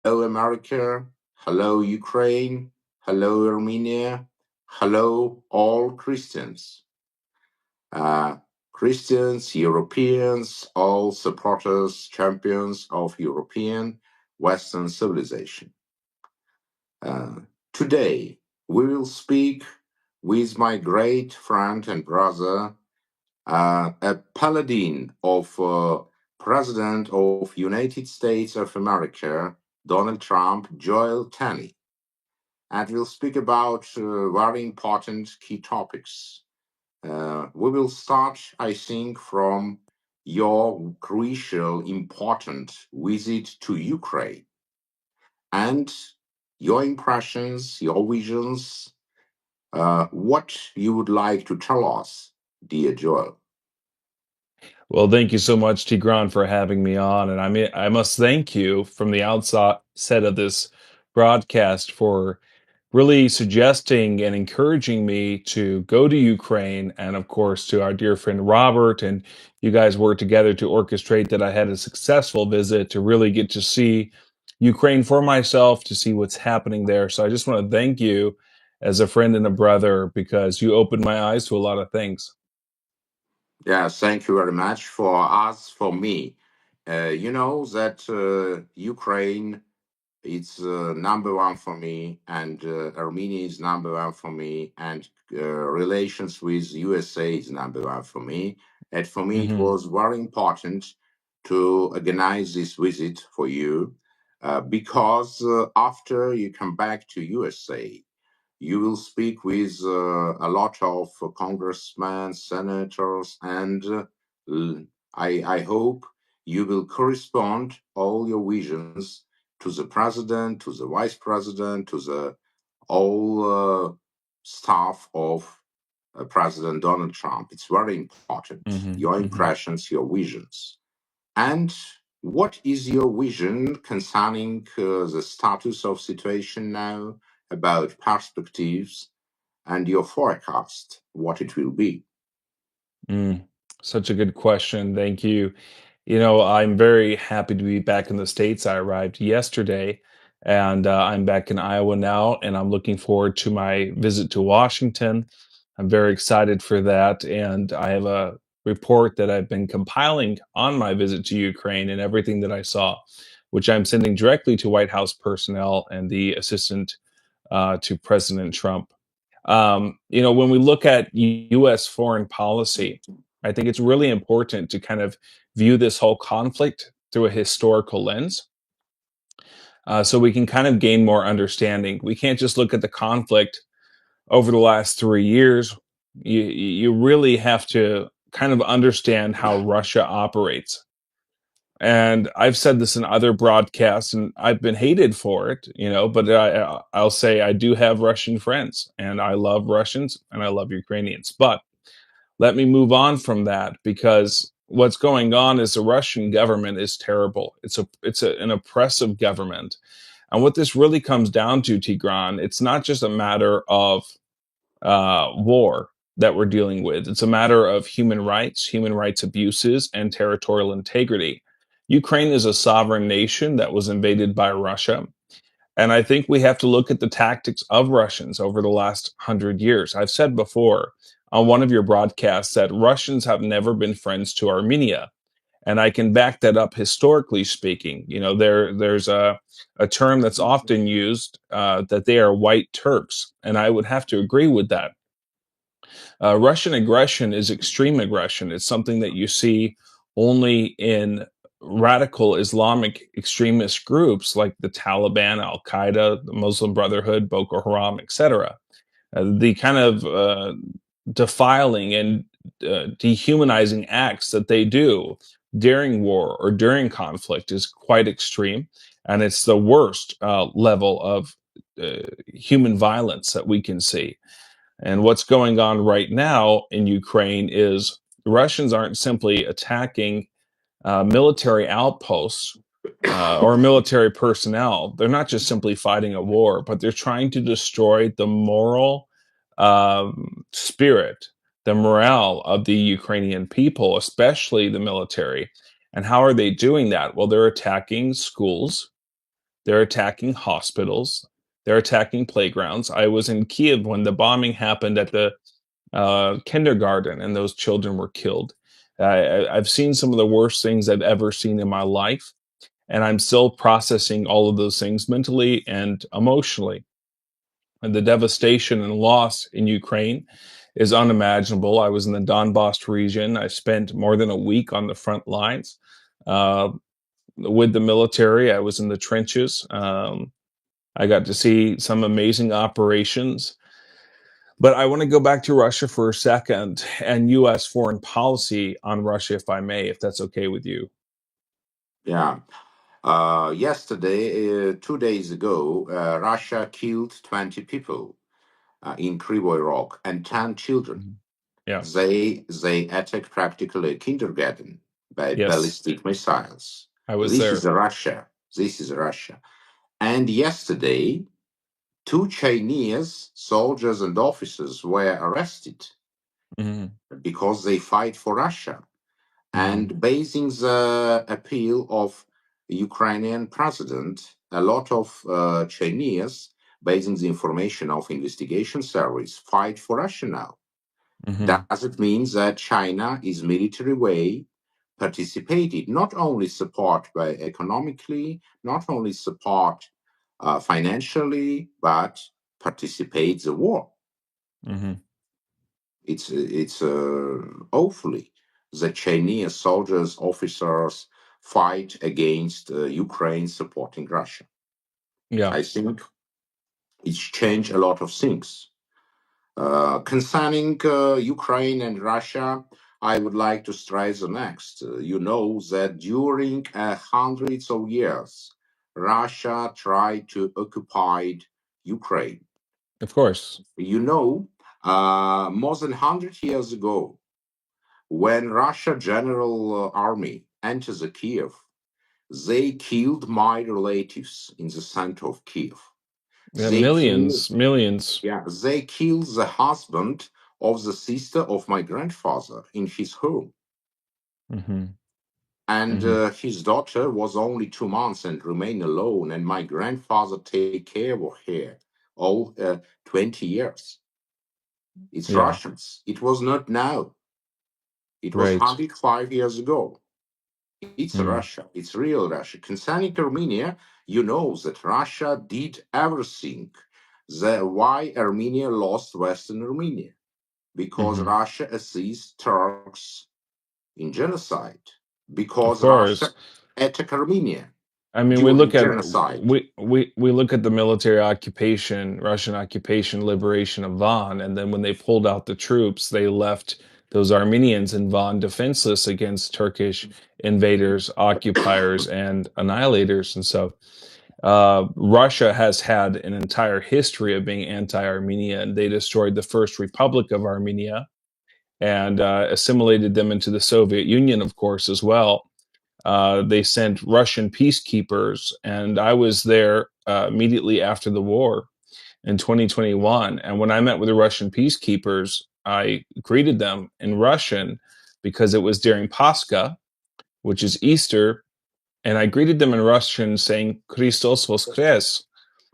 Hello, America. Hello, Ukraine. Hello, Armenia. Hello, all Christians. Uh, Christians, Europeans, all supporters, champions of European Western civilization. Uh, Today, we will speak with my great friend and brother, a paladin of President of United States of America, Donald Trump, Joel Tenney, and we'll speak about very important key topics. We will start, I think, from your crucial, important visit to Ukraine and your impressions, your visions, what you would like to tell us, dear Joel. Well, thank you so much, Tigran, for having me on. And I must thank you from the outset of this broadcast for really suggesting and encouraging me to go to Ukraine, and of course to our dear friend Robert. And you guys worked together to orchestrate that I had a successful visit to really get to see Ukraine for myself, to see what's happening there. So I just want to thank you as a friend and a brother, because you opened my eyes to a lot of things. Yeah, thank you very much for us, for me. You know that Ukraine is number one for me, and Armenia is number one for me, and relations with USA is number one for me. And for me, it Hmm. was very important to organize this visit for you because after you come back to USA, you will speak with a lot of congressmen, senators, and I hope you will correspond all your visions to the president, to the vice president, to the all staff of President Donald Trump. It's very important. Hmm. Your Hmm. impressions, your visions. And what is your vision concerning the status of situation now, about perspectives and your forecast, what it will be? Mm, such a good question. Thank you. I'm very happy to be back in the States. I arrived yesterday, and I'm back in Iowa now, and I'm looking forward to my visit to Washington. I'm very excited for that, and I have a report that I've been compiling on my visit to Ukraine and everything that I saw, which I'm sending directly to White House personnel and the assistant to President Trump. When we look at U.S. foreign policy, I think it's really important to kind of view this whole conflict through a historical lens, so we can kind of gain more understanding. We can't just look at the conflict over the last 3 years. You really have to kind of understand how Russia operates. And I've said this in other broadcasts, and I've been hated for it, but I'll say I do have Russian friends, and I love Russians and I love Ukrainians. But let me move on from that, because what's going on is the Russian government is terrible. An oppressive government. And what this really comes down to, Tigran, it's not just a matter of war that we're dealing with. It's a matter of human rights abuses, and territorial integrity. Ukraine is a sovereign nation that was invaded by Russia. And I think we have to look at the tactics of Russians over the last 100 years. I've said before on one of your broadcasts that Russians have never been friends to Armenia. And I can back that up historically speaking. There's a term that's often used, that they are white Turks. And I would have to agree with that. Russian aggression is extreme aggression. It's something that you see only in radical Islamic extremist groups like the Taliban, Al Qaeda, the Muslim Brotherhood, Boko Haram, etc. The kind of defiling and dehumanizing acts that they do during war or during conflict is quite extreme. And it's the worst level of human violence that we can see. And what's going on right now in Ukraine is the Russians aren't simply attacking military outposts or military personnel. They're not just simply fighting a war, but they're trying to destroy the moral spirit, the morale of the Ukrainian people, especially the military. And how are they doing that? Well, they're attacking schools, they're attacking hospitals, they're attacking playgrounds. I was in Kiev when the bombing happened at the kindergarten, and those children were killed. I've seen some of the worst things I've ever seen in my life, and I'm still processing all of those things mentally and emotionally. And the devastation and loss in Ukraine is unimaginable. I was in the Donbass region. I spent more than a week on the front lines uh, with the military. I was in the trenches. I got to see some amazing operations. But I want to go back to Russia for a second and U.S. foreign policy on Russia, if I may, if that's okay with you. Yeah. Yesterday, 2 days ago, Russia killed 20 people in Kryvyi Rog and 10 children. Mhm. Yeah. They attacked practically a kindergarten by Yes. ballistic missiles. I was This is there. Russia. This is Russia. And yesterday, two Chinese soldiers and officers were arrested Hmm. because they fight for Russia. Hmm. And basing the appeal of Ukrainian president, a lot of Chinese, basing the information of investigation service, fight for Russia now. Hmm. Does it mean that China is military way participated, not only support by economically, not only support financially, but participate the war? Hmm. It's awfully the Chinese soldiers, officers fight against Ukraine supporting Russia. Yeah. I think it's changed a lot of things. Concerning Ukraine and Russia, I would like to stress the next. You know that during hundreds of years, Russia tried to occupy Ukraine. Of course. You know, more than 100 years ago, when Russia General Army enters the Kiev, they killed my relatives in the center of Kiev. Yeah, They killed, millions, millions. yeah, they killed the husband of the sister of my grandfather in his home. Hmm. And Hmm. his daughter was only 2 months and remained alone. And my grandfather take care of her all 20 years. It's Yeah. Russians. It was not now. It was Right. 105 years ago. It's Mm. Russia. It's real Russia. Concerning Armenia, you know that Russia did everything. Why Armenia lost Western Armenia? Because Hmm. Russia assists Turks in genocide. Of Because Russia course. attacked Armenia I mean, during genocide. we look at the military occupation, Russian occupation, liberation of Van, and then when they pulled out the troops, they left those Armenians in Van defenseless against Turkish invaders, occupiers, and annihilators. And so, Russia has had an entire history of being anti-Armenia, and they destroyed the first republic of Armenia and assimilated them into the Soviet Union, of course, as well. They sent Russian peacekeepers, and I was there immediately after the war in 2021. And when I met with the Russian peacekeepers, I greeted them in Russian because it was during Pascha, which is Easter, and I greeted them in Russian saying "Christos Voskres,"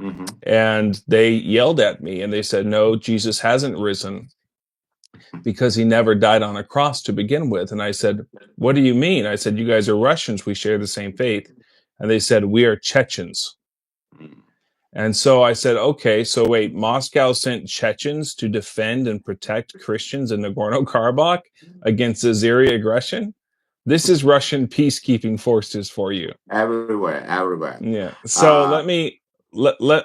Mhm. and they yelled at me and they said, "No, Jesus hasn't risen because he never died on a cross to begin with." And I said, "What do you mean?" I said, "You guys are Russians. We share the same faith." And they said, "We are Chechens." And so I said, "Okay, so wait, Moscow sent Chechens to defend and protect Christians in Nagorno Karabakh against Azeri aggression? This is Russian peacekeeping forces for you." Everywhere, everywhere. Yeah. So Uh,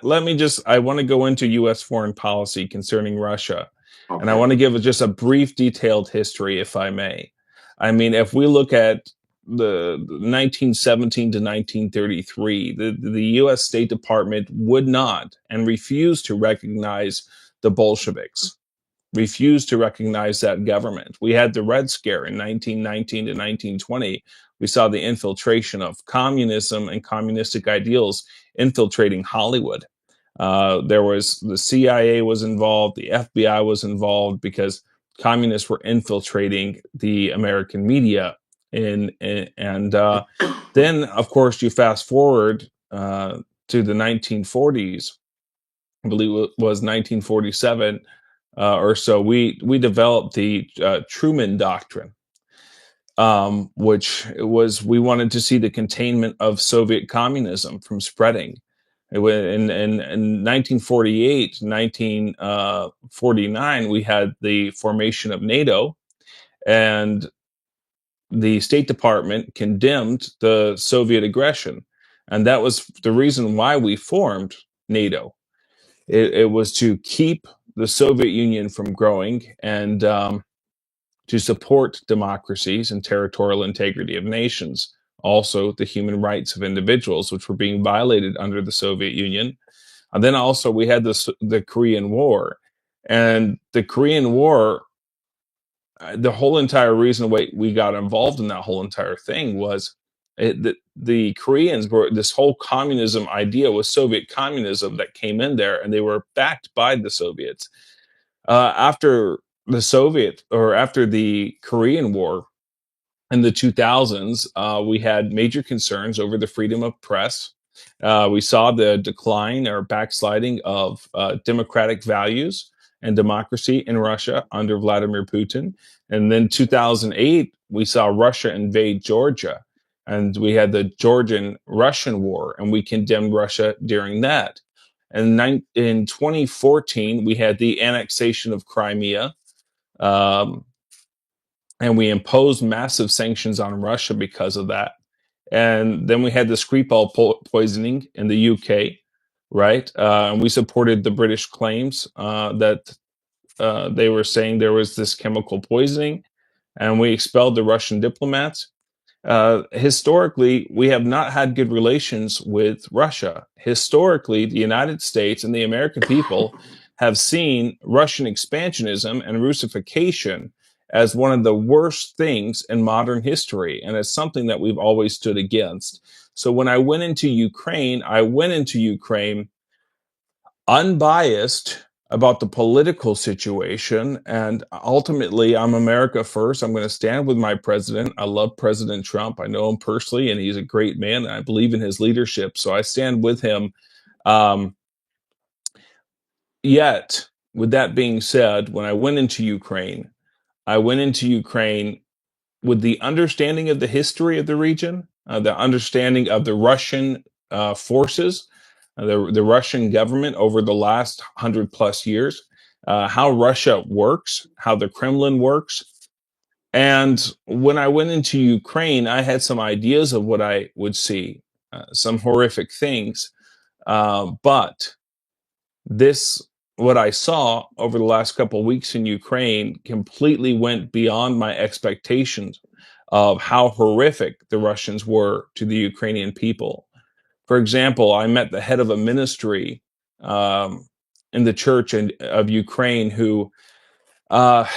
let me just I want to go into US foreign policy concerning Russia. And I okay. want to give just a brief detailed history if I may. I mean, if we look at the 1917 to 1933, the US State Department would not and refused to recognize the Bolsheviks, refused to recognize that government. We had the Red Scare in 1919 to 1920. We saw the infiltration of communism and communistic ideals infiltrating Hollywood. There was the CIA was involved, the FBI was involved because communists were infiltrating the American media. And then, of course, you fast forward. to the 1940s, I believe it was 1947 or so, we developed the Truman Doctrine, which was we wanted to see the containment of Soviet communism from spreading. In 1948, 1949, we had the formation of NATO, and the State Department condemned the Soviet aggression. And that was the reason why we formed NATO. It was to keep the Soviet Union from growing and to support democracies and territorial integrity of nations. Also, the human rights of individuals, which were being violated under the Soviet Union. And then also, we had the Korean War. And the Korean War, the whole entire reason why we got involved in that whole entire thing was the Koreans were this whole communism idea was Soviet communism that came in there, and they were backed by the Soviets. After the Soviet or after the Korean War in the 2000s, we had major concerns over the freedom of press. We saw the decline or backsliding of democratic values and democracy in Russia under Vladimir Putin. And then 2008, we saw Russia invade Georgia. And we had the Georgian Russian War, and we condemned Russia during that. And in 2014, we had the annexation of Crimea. Um, and we imposed massive sanctions on Russia because of that. And then we had the Skripal poisoning in the UK, right? And we supported the British claims that they were saying there was this chemical poisoning, and we expelled the Russian diplomats. Historically, we have not had good relations with Russia. Historically, the United States and the American people have seen Russian expansionism and Russification as one of the worst things in modern history, and it's something that we've always stood against. So when I went into Ukraine unbiased about the political situation. And ultimately, I'm America first. I'm going to stand with my president. I love President Trump. I know him personally, and he's a great man. And I believe in his leadership. So I stand with him. Um, Yet, with that being said, when I went into Ukraine with the understanding of the history of the region, the understanding of the Russian forces, the Russian government over the last 100+ years, how Russia works, how the Kremlin works. And when I went into Ukraine, I had some ideas of what I would see, some horrific things. But this, what I saw over the last couple of weeks in Ukraine, completely went beyond my expectations of how horrific the Russians were to the Ukrainian people. For example, I met the head of a ministry in the church of Ukraine who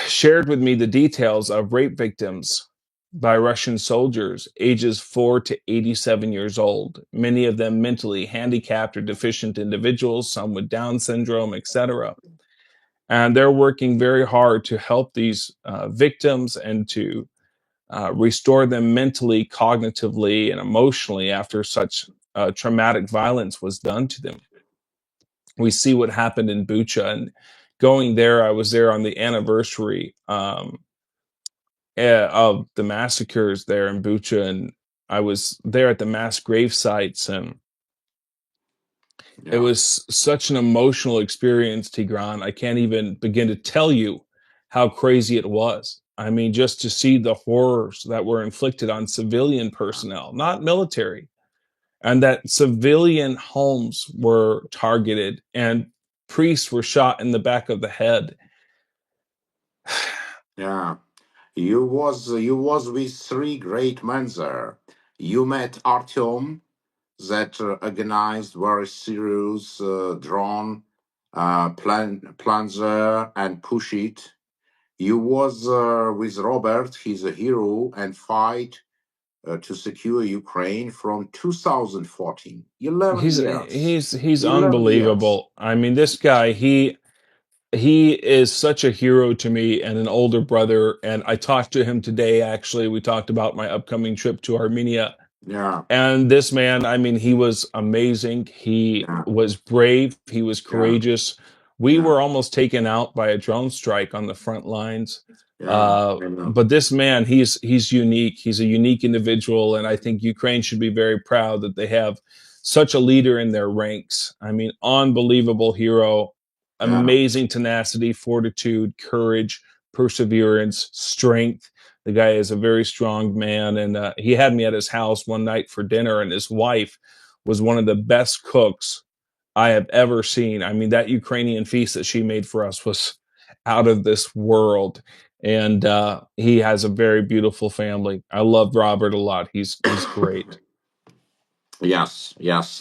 shared with me the details of rape victims by Russian soldiers, ages 4 to 87 years old, many of them mentally handicapped or deficient individuals, some with Down syndrome, etc. And they're working very hard to help these victims and to restore them mentally, cognitively, and emotionally after such traumatic violence was done to them. We see what happened in Bucha, and going there, I was there on the anniversary of the massacres there in Bucha, and I was there at the mass grave sites, and it Yeah. was such an emotional experience, Tigran. I can't even begin to tell you how crazy it was. I mean, just to see the horrors that were inflicted on civilian personnel, not military, and that civilian homes were targeted and priests were shot in the back of the head. Yeah. You was with three great men there. You met Artyom that organized very serious drone plunger and push it. You was with Robert, he's a hero, and fight to secure Ukraine from 2014. 11 years. He's 11 years. unbelievable. I mean, this guy, he is such a hero to me and an older brother. And I talked to him today. Actually, we talked about my upcoming trip to Armenia. Yeah. And this man, I mean, he was amazing. He Yeah. was brave. He was Yeah. courageous. We Yeah. were almost taken out by a drone strike on the front lines. Yeah. I know. But this man, he's unique. He's a unique individual, and I think Ukraine should be very proud that they have such a leader in their ranks. I mean, unbelievable hero, Yeah. amazing tenacity, fortitude, courage, perseverance, strength. The guy is a very strong man, and he had me at his house one night for dinner, and his wife was one of the best cooks I have ever seen. I mean, that Ukrainian feast that she made for us was out of this world. And he has a very beautiful family. I love Robert a lot. He's great. Yes, yes.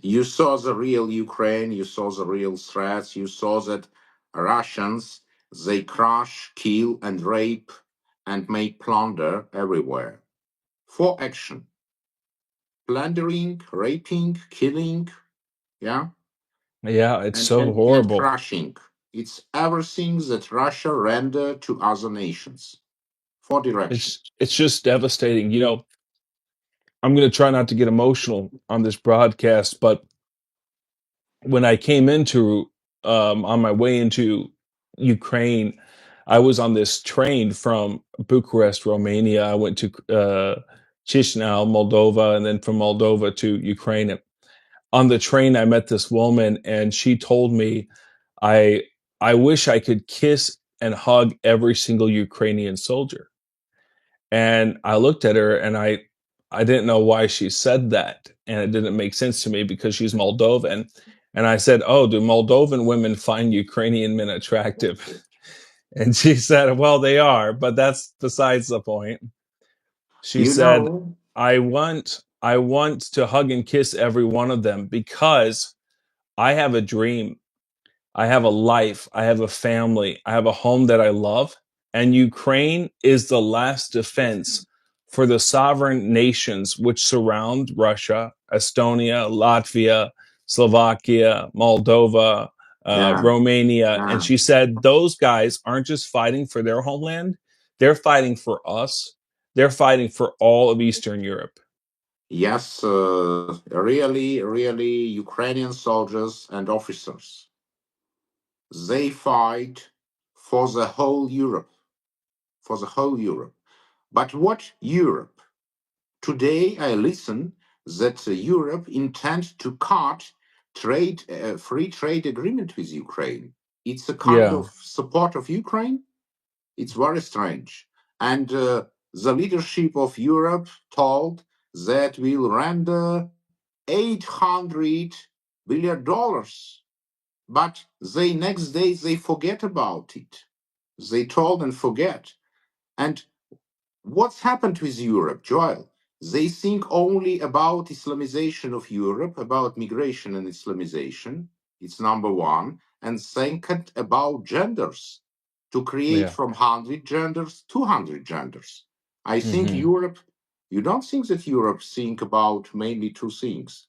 You saw the real Ukraine, you saw the real threats, you saw that Russians, they crush, kill, and rape and make plunder everywhere. For action. Plundering, raping, killing, yeah, Yeah, it's and, so and, and horrible. crushing. It's everything that Russia render to other nations for direction. It's just devastating. You know, I'm going to try not to get emotional on this broadcast, but when I came into on my way into Ukraine, I was on this train from Bucharest, Romania. I went to Chisinau, Moldova, and then from Moldova to Ukraine. And on the train, I met this woman, and she told me, "I I wish I could kiss and hug every single Ukrainian soldier." And I looked at her, and I didn't know why she said that, and it didn't make sense to me because she's Moldovan. And I said, "Oh, do Moldovan women find Ukrainian men attractive?" And she said, "Well, they are, but that's besides the point." She You said, know, I want to hug and kiss every one of them because I have a dream. I have a life. I have a family. I have a home that I love. And Ukraine is the last defense for the sovereign nations which surround Russia, Estonia, Latvia, Slovakia, Moldova, yeah, Romania. And yeah. she said those guys aren't just fighting for their homeland, they're fighting for us. They're fighting for all of Eastern Europe. Yes, really, really, Ukrainian soldiers and officers, they fight for the whole Europe, for the whole Europe. But what Europe? Today I listen that Europe intends to cut free trade agreement with Ukraine. It's a kind Yeah. of support of Ukraine. It's very strange. And the leadership of Europe told that will render $800 billion, but they next day they forget about it. They told and forget. And what's happened with Europe, Joel? They think only about Islamization of Europe, about migration and Islamization. It's number one. And second, about genders, to create Yeah. from 100 genders 200 genders. I think Hmm. Europe, you don't think that Europe think about mainly two things.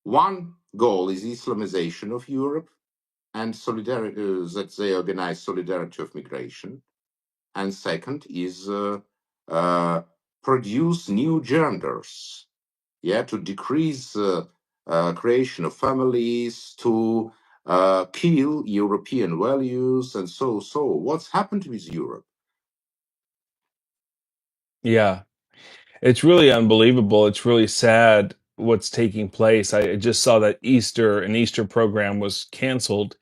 One goal is Islamization of Europe and solidarity, that they organize solidarity of migration. And second is uh, produce new genders, yeah, to decrease creation of families, to kill European values, and so. What's happened with Europe? Yeah. It's really unbelievable. It's really sad what's taking place. I just saw that an Easter program was canceled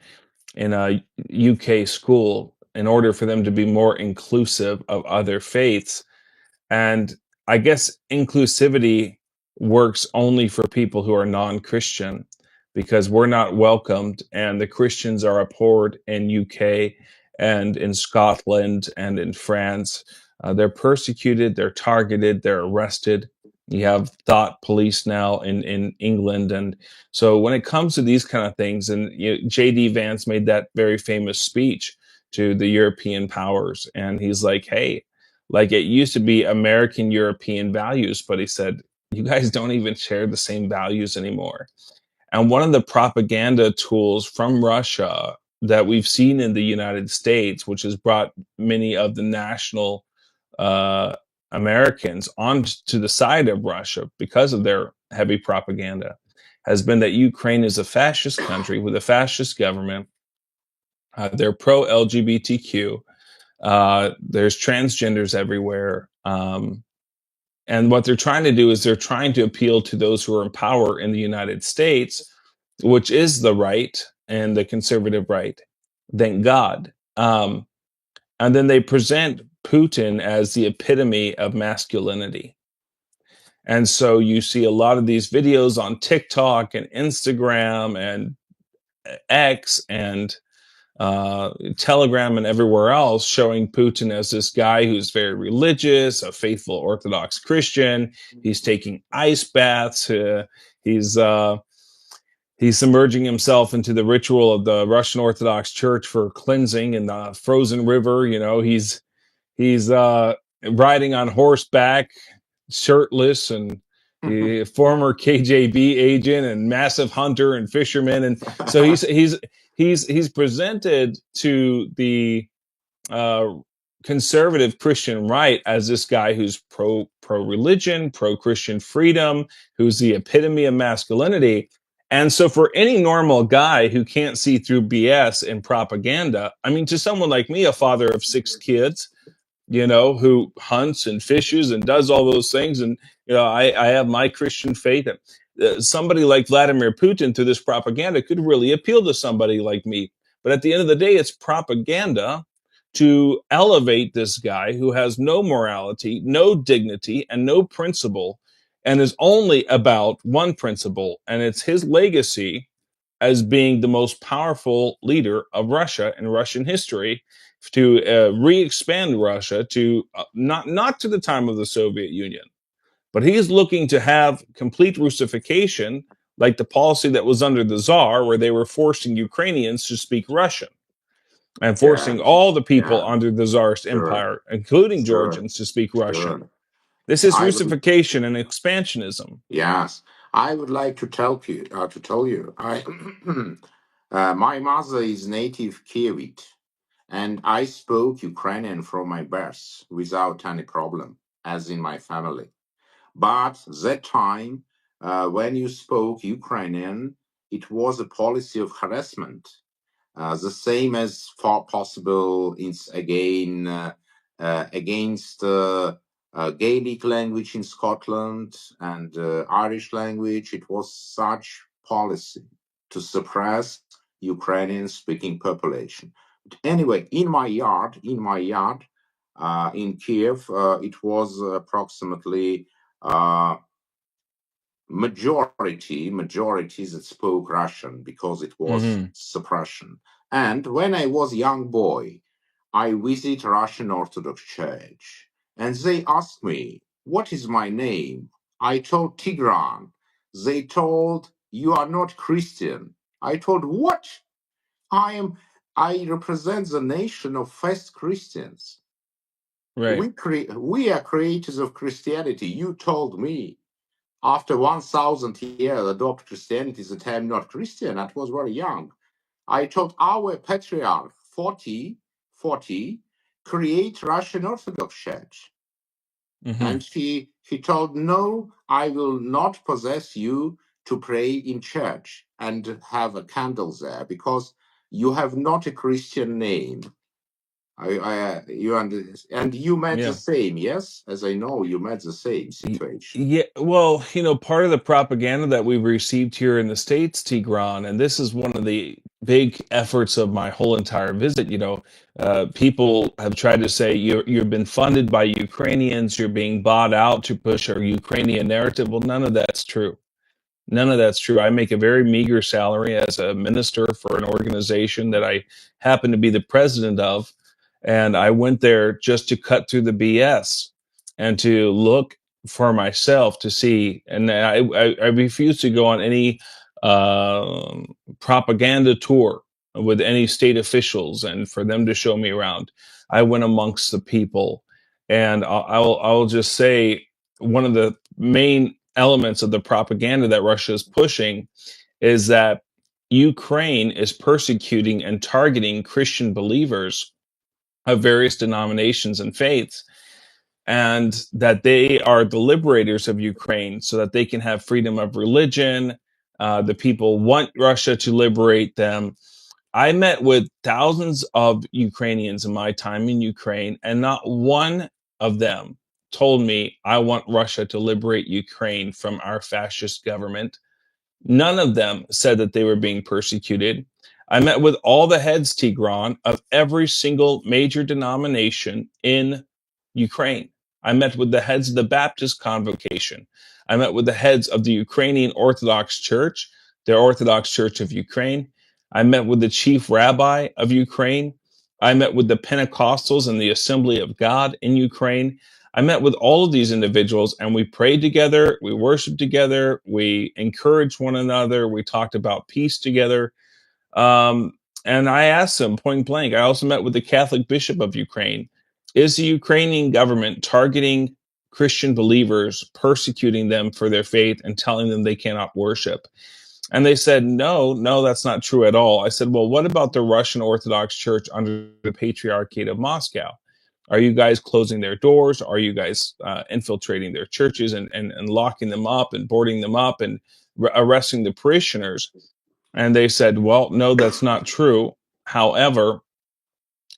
in a UK school in order for them to be more inclusive of other faiths. And I guess inclusivity works only for people who are non Christian because we're not welcomed, and the Christians are abhorred in UK and in Scotland and in France. They're persecuted, they're targeted, they're arrested. You have thought police now in England. And so when it comes to these kind of things, and J.D. Vance made that very famous speech to the European powers, and he's like, hey, like it used to be American European values, but he said, you guys don't even share the same values anymore. And one of the propaganda tools from Russia that we've seen in the United States, which has brought many of the national Americans onto the side of Russia because of their heavy propaganda has been that Ukraine is a fascist country with a fascist government. They're pro LGBTQ. There's transgenders everywhere. And what they're trying to do is they're trying to appeal to those who are in power in the United States, which is the right and the conservative right. Thank God. And then they present Putin as the epitome of masculinity. And so you see a lot of these videos on TikTok and Instagram and X and Telegram and everywhere else showing Putin as this guy who's very religious, a faithful Orthodox Christian. He's taking ice baths. He's he's submerging himself into the ritual of the Russian Orthodox Church for cleansing in the frozen river. You know, he's riding on horseback, shirtless, and a former KGB agent and massive hunter and fisherman, and so he's presented to the uh, conservative Christian right as this guy who's pro religion, pro Christian freedom, who's the epitome of masculinity. And so, for any normal guy who can't see through BS and propaganda, I mean, to someone like me, a father of 6 kids, who hunts and fishes and does all those things. And, I have my Christian faith. Somebody like Vladimir Putin through this propaganda could really appeal to somebody like me. But at the end of the day, it's propaganda to elevate this guy who has no morality, no dignity, and no principle, and is only about one principle, and it's his legacy as being the most powerful leader of Russia in Russian history, to re-expand Russia to not to the time of the Soviet Union, but he's looking to have complete Russification, like the policy that was under the Tsar, where they were forcing Ukrainians to speak Russian and Yeah, forcing all the people yeah, under the Tsarist sure, empire, including sure, Georgians, to speak Russian. sure. This is I would, Russification and expansionism. yes, I would like to tell you, my mother is native Kievite, and I spoke Ukrainian from my birth without any problem, as in my family. But that time, when you spoke Ukrainian, it was a policy of harassment, the same as far possible against Gaelic language in Scotland and Irish language. It was such policy to suppress Ukrainian speaking population. But anyway, in my yard in Kiev, it was approximately uh, majorities that spoke Russian because it was Mm-hmm. suppression. And when I was young boy, I visit Russian Orthodox Church, and they asked me, "What is my name?" I told Tigran. They told, "You are not Christian." I told, "What? I am. I represent the nation of first Christians. Right. We are creators of Christianity. You told me." After 1,000 years, adopt Christianity that I am not Christian. I was very young. I told our patriarch, 40, create Russian Orthodox Church. Mm-hmm. And he told, "No, I will not possess you to pray in church and have a candle there because you have not a Christian name." You and you met the Yeah. same, yes? As I know, you met the same situation. Yeah, well, part of the propaganda that we've received here in the States, Tigran, and this is one of the big efforts of my whole entire visit. People have tried to say you've been funded by Ukrainians, you're being bought out to push our Ukrainian narrative. Well, none of that's true. None of that's true. I make a very meager salary as a minister for an organization that I happen to be the president of. And I went there just to cut through the BS and to look for myself to see. And I refuse to go on any uh, propaganda tour with any state officials and for them to show me around. I went amongst the people. And I'll just say one of the main elements of the propaganda that Russia is pushing is that Ukraine is persecuting and targeting Christian believers of various denominations and faiths. and that they are the liberators of Ukraine so that they can have freedom of religion. The people want Russia to liberate them. I met with thousands of Ukrainians in my time in Ukraine, and not one of them told me, I want Russia to liberate Ukraine from our fascist government. None of them said that they were being persecuted. I met with all the heads, Tigran, of every single major denomination in Ukraine. I met with the heads of the Baptist Convocation. I met with the heads of the Ukrainian Orthodox Church, the Orthodox Church of Ukraine. I met with the chief rabbi of Ukraine. I met with the Pentecostals and the Assembly of God in Ukraine. I met with all of these individuals and we prayed together, we worshiped together, we encouraged one another, we talked about peace together. Um, and I asked them point blank. I also met with the Catholic Bishop of Ukraine. Is the Ukrainian government targeting Christian believers, persecuting them for their faith, and telling them they cannot worship? And they said, no, that's not true at all. I said, well, what about the Russian Orthodox Church under the Patriarchate of Moscow? Are you guys closing their doors? Are you guys infiltrating their churches and locking them up and boarding them up and arresting the parishioners? And they said, well, no, that's not true. However,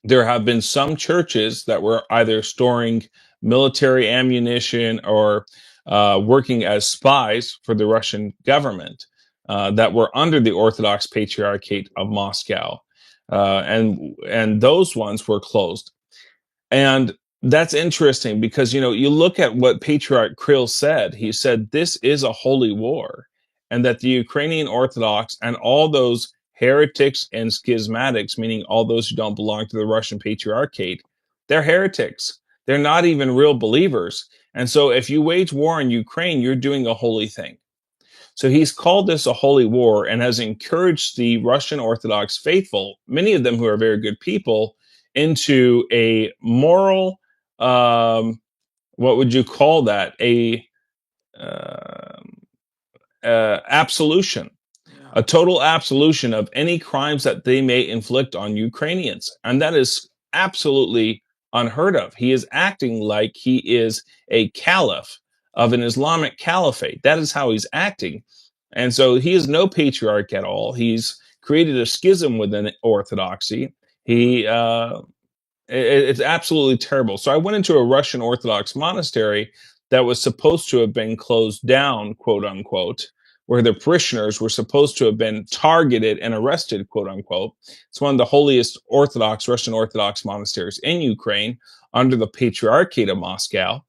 there have been some churches that were either storing military ammunition or working as spies for the Russian government that were under the Orthodox Patriarchate of Moscow. And those ones were closed. And that's interesting because, you look at what Patriarch Kirill said. He said, this is a holy war, and that the Ukrainian Orthodox and all those heretics and schismatics, meaning all those who don't belong to the Russian Patriarchate, they're heretics. They're not even real believers. And so if you wage war in Ukraine, you're doing a holy thing. So he's called this a holy war and has encouraged the Russian Orthodox faithful, many of them who are very good people, into a moral, what would you call that? Um Absolution, a total absolution of any crimes that they may inflict on Ukrainians. And that is absolutely unheard of. He is acting like he is a caliph of an Islamic caliphate. That is how he's acting. And so he is no patriarch at all. He's created a schism within Orthodoxy. It's absolutely terrible. So I went into a Russian Orthodox monastery that was supposed to have been closed down, quote unquote, where the parishioners were supposed to have been targeted and arrested, quote unquote. It's one of the holiest Orthodox, Russian Orthodox monasteries in Ukraine under the Patriarchate of Moscow.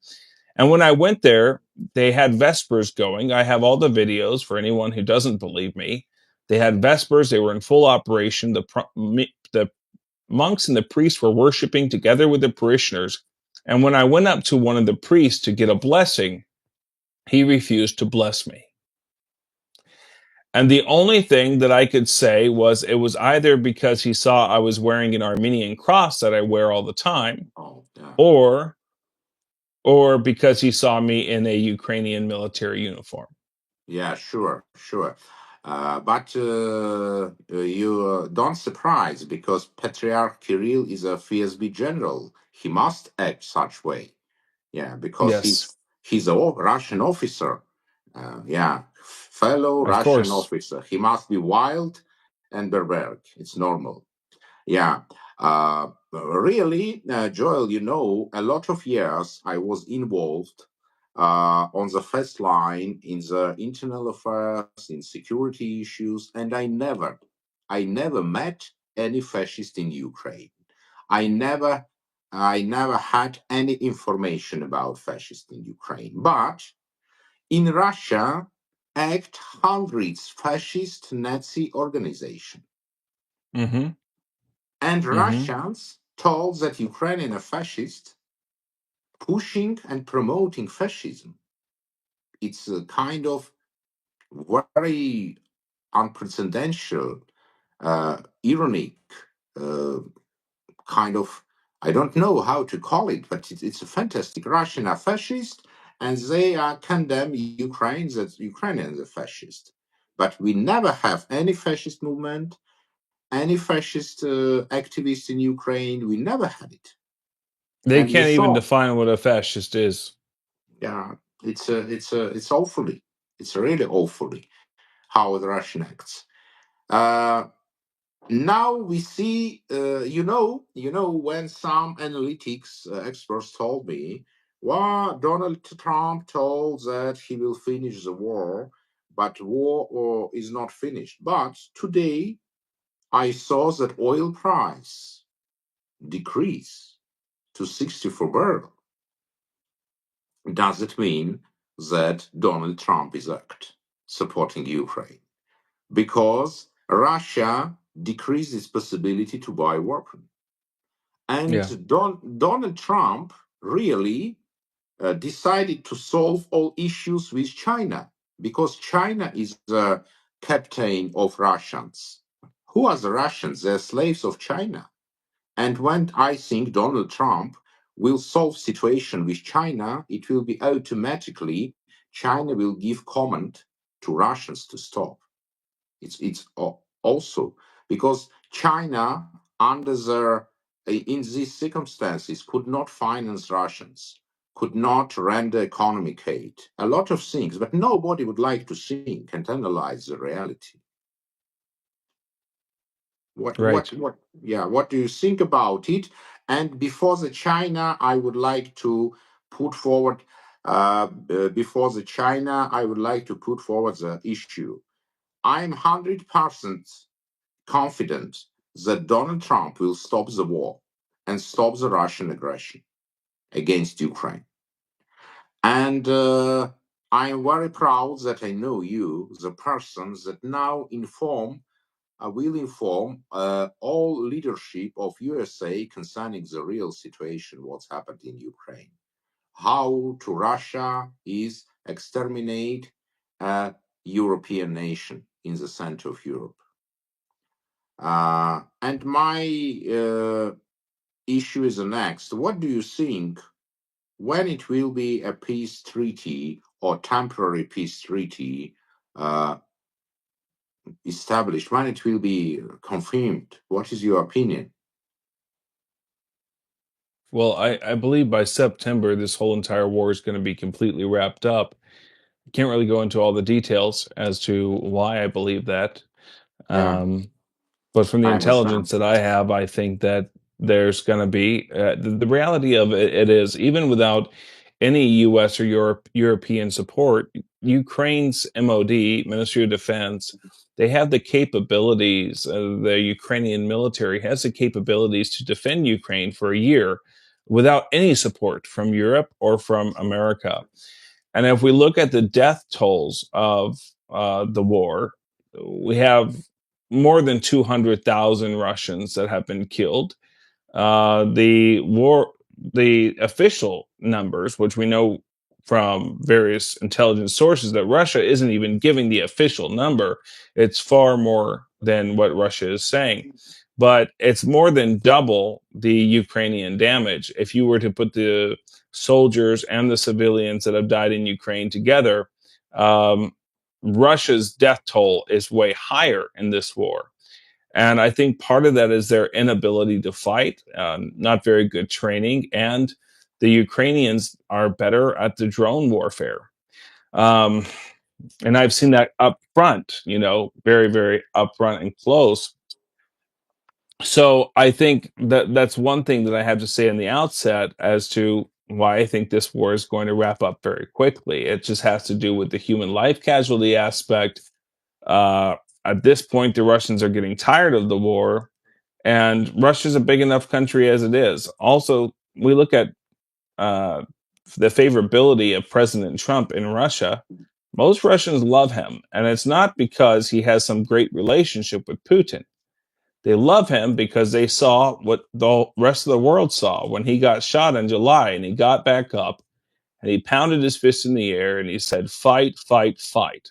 And when I went there, they had Vespers going. I have all the videos for anyone who doesn't believe me. They had Vespers. They were in full operation. The monks and the priests were worshiping together with the parishioners. And when I went up to one of the priests to get a blessing, he refused to bless me. And the only thing that I could say was it was either because he saw I was wearing an Armenian cross that I wear all the time, or because he saw me in a Ukrainian military uniform. Yeah, sure, sure. But you don't surprise because Patriarch Kirill is a FSB general. He must act such way. Yeah, because Yes, he's a Russian officer. Yeah, fellow of Russian course. officer. He must be wild and barbaric. It's normal. Yeah. Really, Joel, a lot of years I was involved on the first line in the internal affairs, in security issues, and I never met any fascist in Ukraine. I never, I never had any information about fascists in Ukraine. But in Russia, act hundreds fascist Nazi organization. Mm-hmm. And Mm-hmm. Russians told that Ukrainian are fascist, pushing and promoting fascism. It's a kind of very unprecedented, ironic, uh, kind of, I don't know how to call it, but it's a fantastic. Russian are fascist, and they are condemn Ukraine that Ukrainians are fascist. But we never have any fascist movement, any fascist activists in Ukraine. We never had it. They And you can't even saw, define what a fascist is. yeah, it's awfully, it's really awfully how the Russian acts. Uh, Now we see, when some analytics experts told me, well, Donald Trump told that he will finish the war, but war is not finished. But today I saw that oil price decrease to 64 barrel. Does it mean that Donald Trump is act supporting Ukraine? Because Russia decreased its possibility to buy weapons. Yeah. And Donald Trump really decided to solve all issues with China because China is the captain of Russians. Who are the Russians? They're slaves of China. And when I think Donald Trump will solve situation with China, it will be automatically China will give command to Russians to stop. Also because China, under the in these circumstances, could not finance Russians, could not render economic aid, a lot of things, but nobody would like to think and analyze the reality. Right. What do you think about it? And before the China, I would like to put forward. Before the China, I would like to put forward the issue. I'm 100% confident that Donald Trump will stop the war and stop the Russian aggression against Ukraine. And I am very proud that I know you, the persons that now will inform all leadership of USA concerning the real situation, what's happened in Ukraine, how to Russia is exterminate a European nation in the center of Europe. And my issue is the next. What do you think when it will be a peace treaty or temporary peace treaty uh, established? When it will be confirmed? What is your opinion? Well, I believe by September, this whole entire war is going to be completely wrapped up. Can't really go into all the details as to why I believe that. Yeah, Um, but from the I intelligence understand. that I have, I think that there's going to be the reality of it is even without any U.S. or European support, Ukraine's MOD, Ministry of Defense, they have the capabilities. The Ukrainian military has the capabilities to defend Ukraine for a year without any support from Europe or from America. And if we look at the death tolls of the war, we have more than 200,000 Russians that have been killed. The official numbers, which we know from various intelligence sources, that Russia isn't even giving the official number. It's far more than what Russia is saying. But it's more than double the Ukrainian damage. If you were to put the soldiers and the civilians that have died in Ukraine together, um, Russia's death toll is way higher in this war. And I think part of that is their inability to fight, not very good training, and the Ukrainians are better at the drone warfare. Um, and I've seen that up front, very, very up front and close. So I think that that's one thing that I have to say in the outset as to why I think this war is going to wrap up very quickly. It just has to do with the human life casualty aspect. Uh, at this point, the Russians are getting tired of the war, and Russia's a big enough country as it is. Also, we look at uh, the favorability of President Trump in Russia. Most Russians love him, and it's not because he has some great relationship with Putin. They love him because they saw what the rest of the world saw when he got shot in July and he got back up and he pounded his fist in the air and he said, "Fight, fight, fight."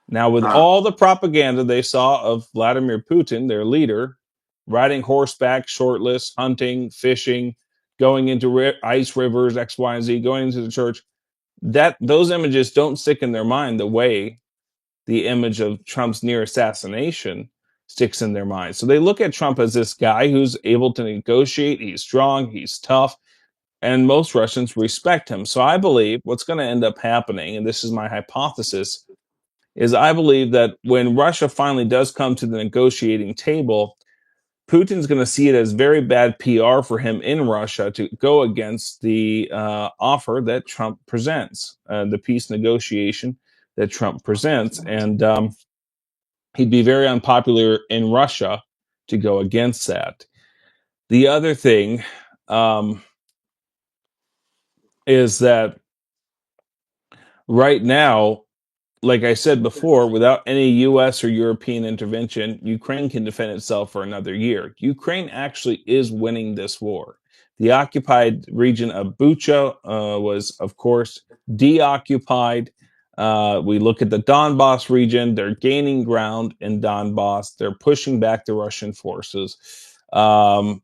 Now, with Uh, all the propaganda they saw of Vladimir Putin, their leader, riding horseback, shirtless, hunting, fishing, going into ice rivers, X, Y, and Z, going into the church, that those images don't stick in their mind the way the image of Trump's near assassination sticks in their mind. So they look at Trump as this guy who's able to negotiate. He's strong, he's tough, and most Russians respect him. So I believe what's going to end up happening, and this is my hypothesis, is I believe that when Russia finally does come to the negotiating table, Putin's going to see it as very bad PR for him in Russia to go against the offer that Trump presents, the peace negotiation that Trump presents. And he'd be very unpopular in Russia to go against that. The other thing is that right now, like I said before, without any US or European intervention, Ukraine can defend itself for another year. Ukraine actually is winning this war. The occupied region of Bucha was, of course, deoccupied. We look at the Donbass region; they're gaining ground in Donbass. They're pushing back the Russian forces, and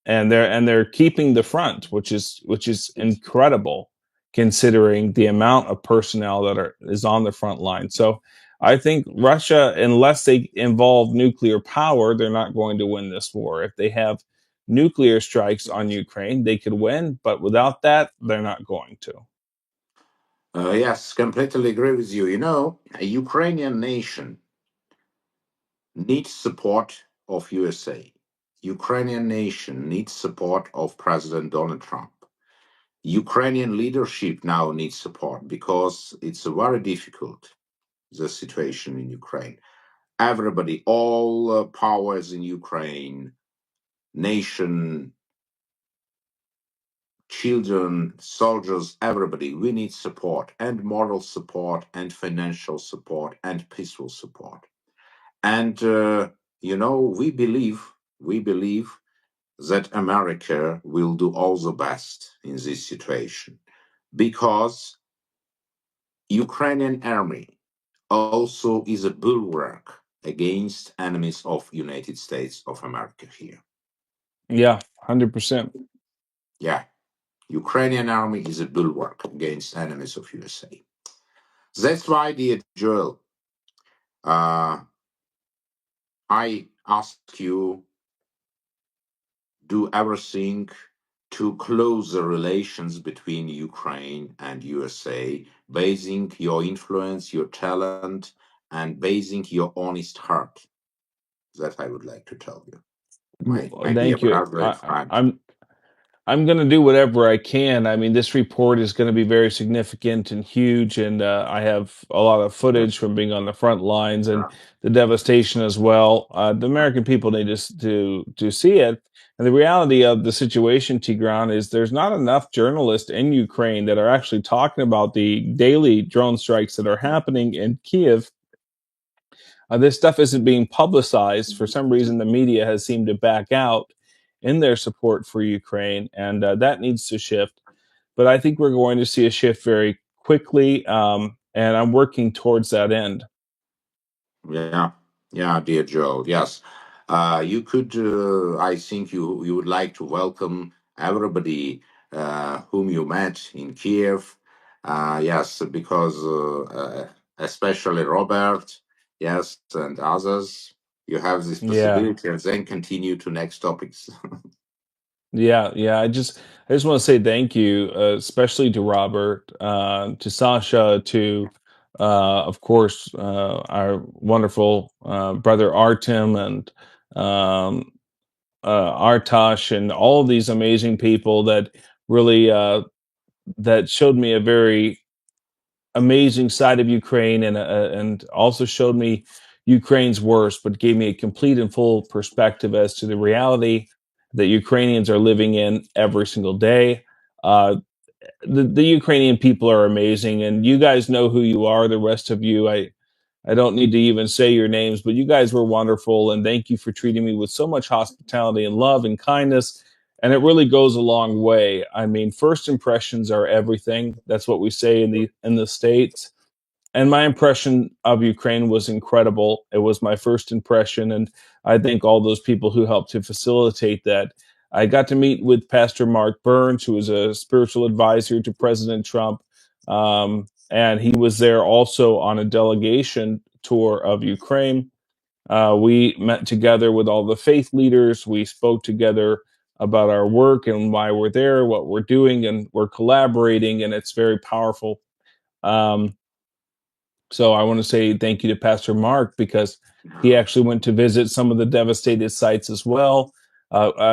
they're keeping the front, which is incredible considering the amount of personnel that is on the front line. So I think Russia, unless they involve nuclear power, they're not going to win this war. If they have nuclear strikes on Ukraine, they could win, but without that, they're not going to. Yes, completely agree with you. You know, a Ukrainian nation needs support of USA. Ukrainian nation needs support of President Donald Trump. Ukrainian leadership now needs support because it's a very difficult the situation in Ukraine. Everybody, all powers in Ukraine, nation, children, soldiers, everybody, we need support and moral support and financial support and peaceful support. And we believe that America will do all the best in this situation because Ukrainian army also is a bulwark against enemies of United States of America here. Yeah, 100%. Yeah, Ukrainian army is a bulwark against enemies of USA. That's why, dear Joel, I ask you do everything to close the relations between Ukraine and USA, basing your influence, your talent, and basing your honest heart. That I would like to tell you, my dear Thank you. brother and friend. I'm going to do whatever I can. I mean, this report is going to be very significant and huge, and I have a lot of footage from being on the front lines and the devastation as well. The American people need to see it. And the reality of the situation, Tigran, is there's not enough journalists in Ukraine that are actually talking about the daily drone strikes that are happening in Kiev. This stuff isn't being publicized. For some reason, the media has seemed to back out in their support for Ukraine, and that needs to shift. But I think we're going to see a shift very quickly, and I'm working towards that end. Yeah, yeah, dear Joe. Yes, you could. I think you would like to welcome everybody whom you met in Kiev. Yes, because especially Robert, yes, and others. You have this Yeah, possibility, and then continue to next topics. yeah. I just want to say thank you, especially to Robert, to Sasha, to of course our wonderful brother Artem and um, Artash and all of these amazing people that really that showed me a very amazing side of Ukraine and also showed me Ukraine's worst, but gave me a complete and full perspective as to the reality that Ukrainians are living in every single day. Uh, the Ukrainian people are amazing, and you guys know who you are. The rest of you, I don't need to even say your names, but you guys were wonderful, and thank you for treating me with so much hospitality and love and kindness. And it really goes a long way. I mean, first impressions are everything. That's what we say in the States. And my impression of Ukraine was incredible. It was my first impression, and I thank all those people who helped to facilitate that. I got to meet with Pastor Mark Burns, who is a spiritual advisor to President Trump, and he was there also on a delegation tour of Ukraine. We met together with all the faith leaders. We spoke together about our work and why we're there, what we're doing, and we're collaborating, and it's very powerful. Um, so I want to say thank you to Pastor Mark because he No, actually went to visit some of the devastated sites as well.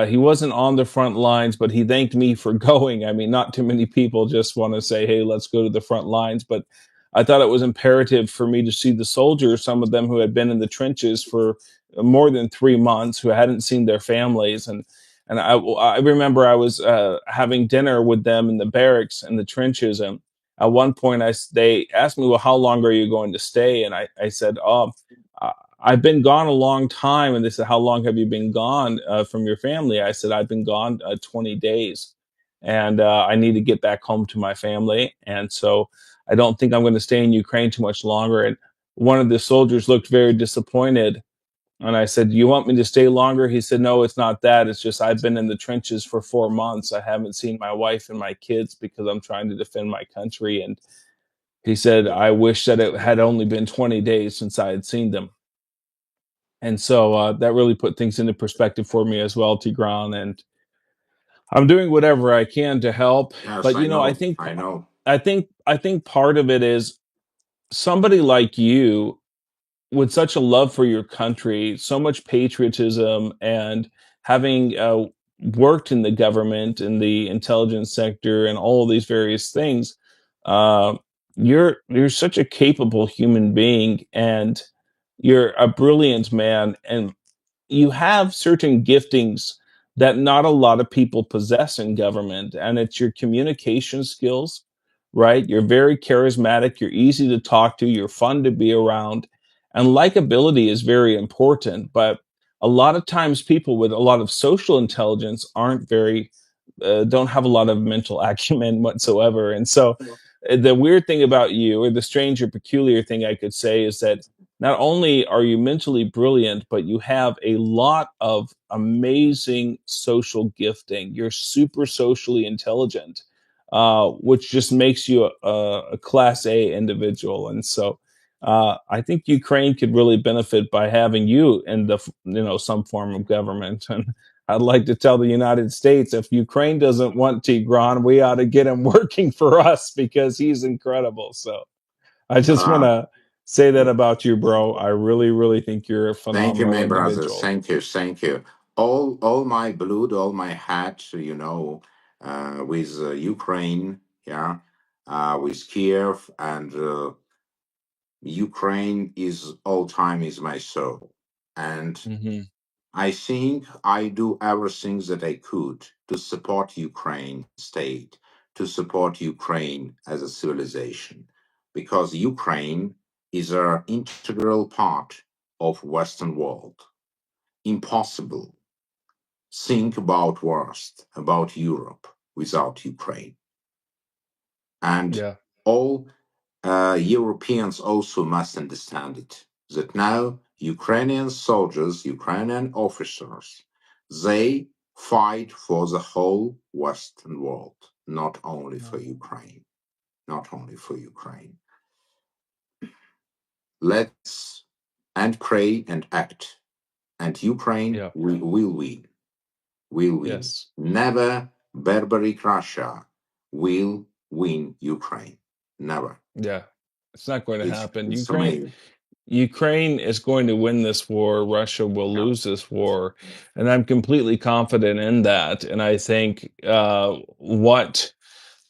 He wasn't on the front lines, but he thanked me for going. I mean, not too many people just want to say, "Hey, let's go to the front lines," but I thought it was imperative for me to see the soldiers, some of them who had been in the trenches for more than 3 months, who hadn't seen their families, and I remember I was having dinner with them in the barracks in the trenches, and at one point they asked me, well, how long are you going to stay? And I said, I- I've been gone a long time. And they said, how long have you been gone from your family? I said, I've been gone 20 days, and I need to get back home to my family. And so I don't think I'm going to stay in Ukraine too much longer. And one of the soldiers looked very disappointed, and I said, you want me to stay longer? He said, no, it's not that. It's just I've been in the trenches for 4 months. I haven't seen my wife and my kids because I'm trying to defend my country. And he said, I wish that it had only been 20 days since I had seen them. And so that really put things into perspective for me as well, Tigran. And I'm doing whatever I can to help. yes, But I I know, think, I know. I think part of it is somebody like you with such a love for your country, so much patriotism, and having worked in the government, in the intelligence sector, and all of these various things, uh, you're such a capable human being, and you're a brilliant man, and you have certain giftings that not a lot of people possess in government, and it's your communication skills, right? You're very charismatic, you're easy to talk to, you're fun to be around, and likability is very important. But a lot of times people with a lot of social intelligence aren't very don't have a lot of mental acumen whatsoever. And so the weird thing about you, or the strange or peculiar thing I could say, is that not only are you mentally brilliant, but you have a lot of amazing social gifting. You're super socially intelligent, which just makes you a class A individual. And so I think Ukraine could really benefit by having you in the some form of government. And I'd like to tell the United States, if Ukraine doesn't want Tigran, we ought to get him working for us because he's incredible. So I just want Uh, to say that about you, bro. I really, really think you're a Thank you, phenomenal my brother. individual. Thank you, thank you. All my blood, all my heart, with Ukraine, yeah, with Kiev, and Ukraine is all time is my soul, and Hmm. I think I do everything that I could to support Ukraine state, to support Ukraine as a civilization, because Ukraine is an integral part of Western world. Impossible think about West, about Europe without Ukraine. And Yeah, all Europeans also must understand it that now Ukrainian soldiers, Ukrainian officers, they fight for the whole Western world, not only yeah, for Ukraine, not only for Ukraine. Let's and pray and act, and Ukraine yeah, will win. Will win. yes, Never barbaric Russia will win Ukraine. Never. yeah. It's not going to happen. It's amazing. Ukraine is going to win this war. Russia will Yeah. lose this war, and I'm completely confident in that. And I think what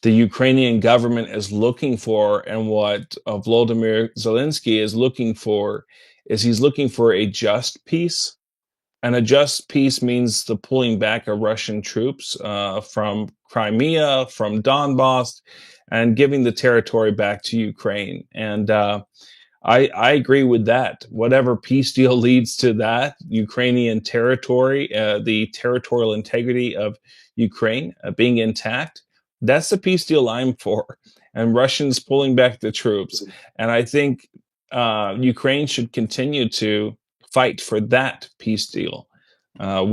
the Ukrainian government is looking for, and what Volodymyr Zelensky is looking for, is he's looking for a just peace. And a just peace means the pulling back of Russian troops from Crimea, from Donbass, and giving the territory back to Ukraine. And I agree with that. Whatever peace deal leads to that, Ukrainian territory, the territorial integrity of Ukraine being intact, that's the peace deal I'm for. And Russians pulling back the troops. And I think Ukraine should continue to fight for that peace deal.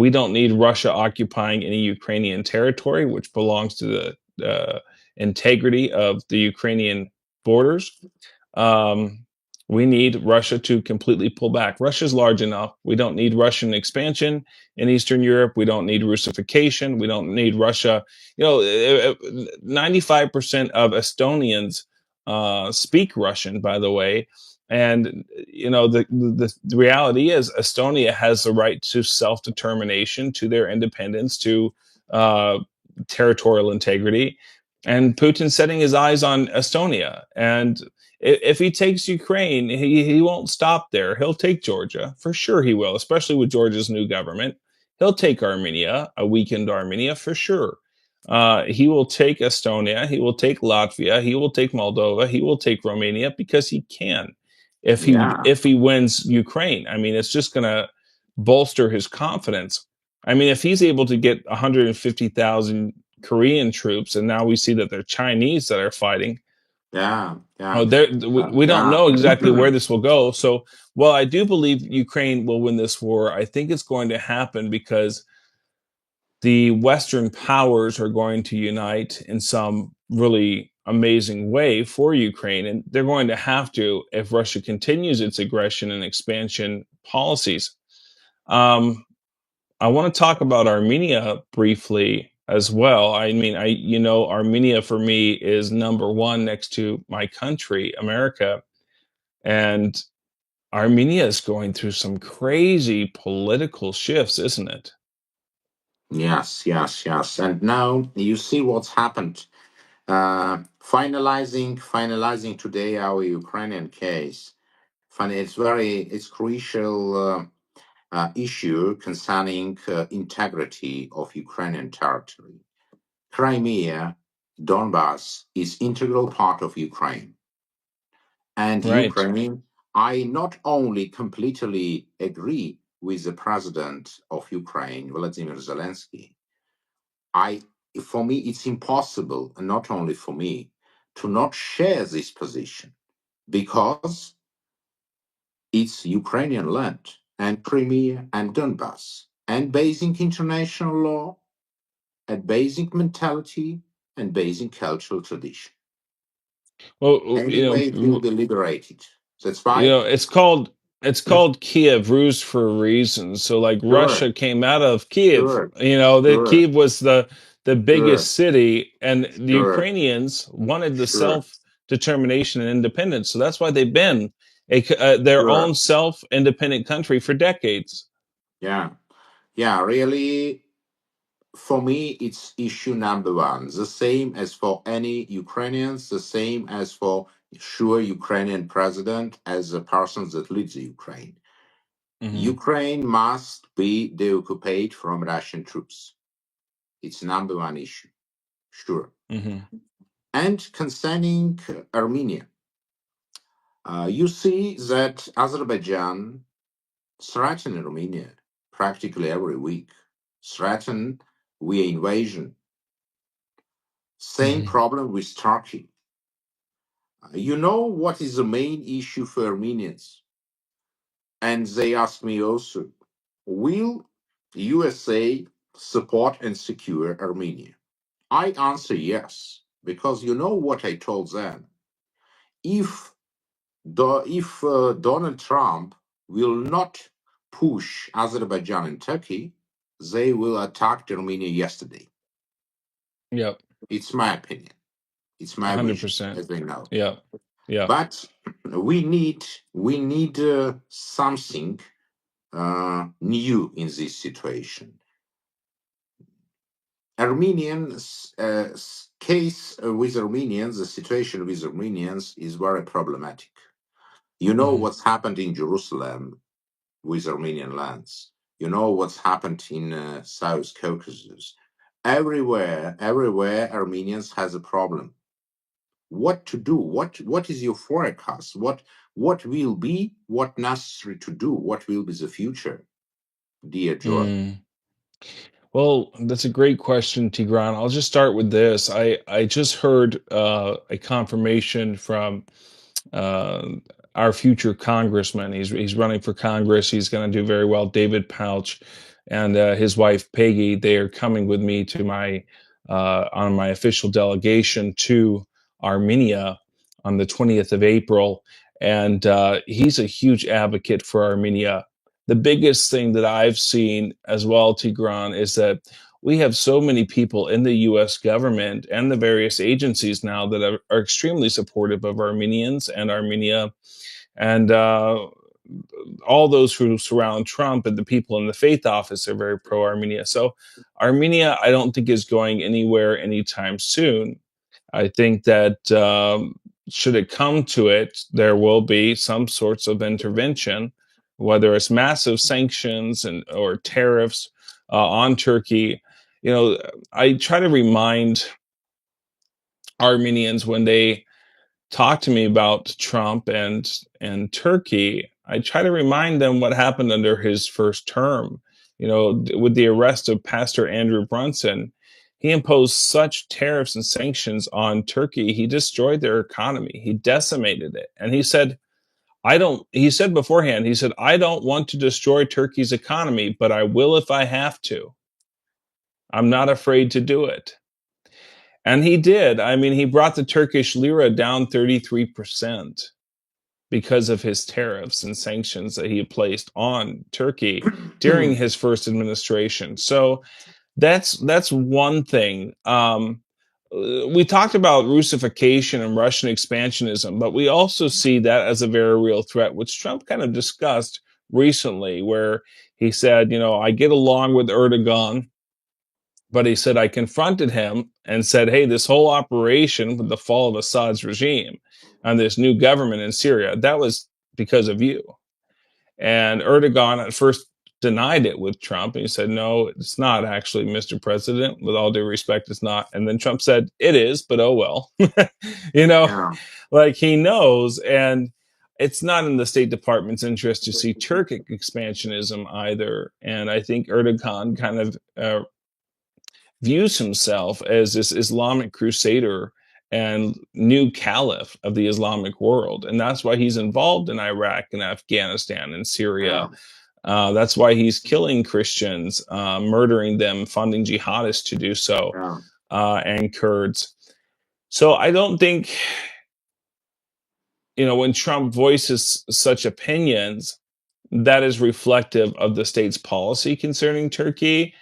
We don't need Russia occupying any Ukrainian territory, which belongs to the integrity of the Ukrainian borders. Um, We need Russia to completely pull back. Russia's large enough. We don't need Russian expansion in Eastern Europe. We don't need Russification. We don't need Russia. 95% of Estonians speak Russian, by the way. And the reality is Estonia has the right to self-determination, to their independence, to uh, territorial integrity. And Putin's setting his eyes on Estonia. And if he takes Ukraine, he won't stop there. He'll take Georgia. For sure he will, especially with Georgia's new government. He'll take Armenia, a weakened Armenia, for sure. He will take Estonia. He will take Latvia. He will take Moldova. He will take Romania because he can. Yeah, If he wins Ukraine, I mean, it's just going to bolster his confidence. I mean, if he's able to get 150,000 Korean troops, and now we see that they're Chinese that are fighting. yeah, Oh, yeah, we don't yeah. know exactly where this will go. So, while I do believe Ukraine will win this war, I think it's going to happen because the Western powers are going to unite in some really amazing way for Ukraine. And they're going to have to if Russia continues its aggression and expansion policies. Um, I want to talk about Armenia briefly as well. I mean, Armenia for me is number one next to my country, America. And Armenia is going through some crazy political shifts, isn't it? Yes, yes, yes. And now you see what's happened. Finalizing today our Ukrainian case. It's crucial issue concerning integrity of Ukrainian territory. Crimea, Donbass is integral part of Ukraine. And Right. Ukraine, I not only completely agree with the president of Ukraine, Vladimir Zelensky, I for me it's impossible, and not only for me, to not share this position because it's Ukrainian land and Crimea and Donbass and basic international law and basic mentality and basic cultural tradition. Well, Anyway, it will be liberated. That's you why. know, it's called Kiev Rus for a reason. So like Sure, Russia came out of Kiev. sure, The sure, Kiev was the sure, biggest city, and the sure, Ukrainians wanted the sure, self determination and independence. So that's why they've been their sure. own self independent country for decades. Yeah, yeah, really. For me, it's issue number one. The same as for any Ukrainians, the same as for sure Ukrainian president as the person that leads the Ukraine. Hmm. Ukraine must be deoccupied from Russian troops. It's number one issue, sure. Hmm. And concerning Armenia, you see that Azerbaijan threaten Armenia practically every week, threaten via invasion. Same Hmm. problem with Turkey. You know what is the main issue for Armenians? And they ask me also, will USA support and secure Armenia? I answer yes, because you know what I told them. If Donald Trump will not push Azerbaijan and Turkey, they will attack Armenia yesterday. Yep. It's my opinion. It's my vision, 100%. as they know. Yep. Yep. But we need something new in this situation. Armenians case with Armenians, the situation with Armenians is very problematic. You know Hmm. what's happened in Jerusalem with Armenian lands. You know what's happened in South Caucasus. Everywhere, Armenians has a problem. What to do? What is your forecast? What will be what necessary to do? What will be the future, dear Joel? Mm. Well, that's a great question, Tigran. I'll just start with this. I just heard a confirmation from uh, our future congressman. He's running for Congress. He's going to do very well. David Pouch and his wife Peggy. They are coming with me to my on my official delegation to Armenia on the 20th of April. and he's a huge advocate for Armenia. The biggest thing that I've seen as well, Tigran, is that we have so many people in the U.S. government and the various agencies now that are extremely supportive of Armenians and Armenia, and all those who surround Trump and the people in the faith office are very pro Armenia. So Armenia, I don't think is going anywhere anytime soon. I think that should it come to it, there will be some sorts of intervention, whether it's massive sanctions and or tariffs on Turkey. You know, I try to remind Armenians when they talk to me about Trump and Turkey, I try to remind them what happened under his first term. You know, with the arrest of Pastor Andrew Brunson, he imposed such tariffs and sanctions on Turkey. He destroyed their economy. He decimated it. And he said, he said beforehand, he said, I don't want to destroy Turkey's economy, but I will if I have to. I'm not afraid to do it. And he did. I mean, he brought the Turkish lira down 33% because of his tariffs and sanctions that he placed on Turkey during his first administration. So that's one thing. We talked about Russification and Russian expansionism, but we also see that as a very real threat, which Trump kind of discussed recently, where he said, you know, I get along with Erdogan, but he said, I confronted him and said, hey, this whole operation with the fall of Assad's regime and this new government in Syria, that was because of you. And Erdogan at first denied it with Trump. And he said, no, it's not actually, Mr. President. With all due respect, it's not. And then Trump said, it is, but oh well. You know, Yeah. like he knows. And it's not in the State Department's interest to see Turkic expansionism either. And I think Erdogan kind of views himself as this Islamic crusader and new caliph of the Islamic world. And that's why he's involved in Iraq and Afghanistan and Syria. Yeah. That's why he's killing Christians, murdering them, funding jihadists to do so, Yeah. and Kurds. So I don't think, you know, when Trump voices such opinions, that is reflective of the state's policy concerning Turkey.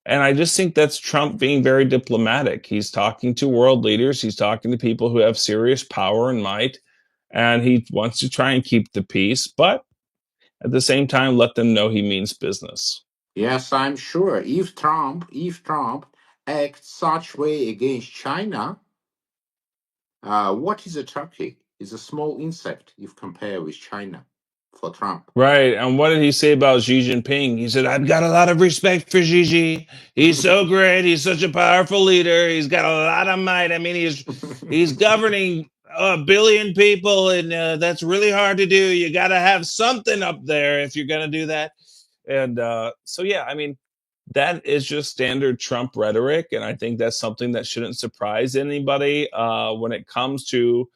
And I just think that's Trump being very diplomatic. He's talking to world leaders, he's talking to people who have serious power and might, and he wants to try and keep the peace, but at the same time, let them know he means business. Yes, I'm sure. If Trump acts such way against China, what is a turkey? It's a small insect if compared with China for Trump. Right. And what did he say about Xi Jinping? He said, I've got a lot of respect for Xi. He's so great. He's such a powerful leader. He's got a lot of might. I mean, he's governing a billion people, and that's really hard to do. You got to have something up there if you're going to do that. And so, yeah, I mean, that is just standard Trump rhetoric. And I think that's something that shouldn't surprise anybody when it comes to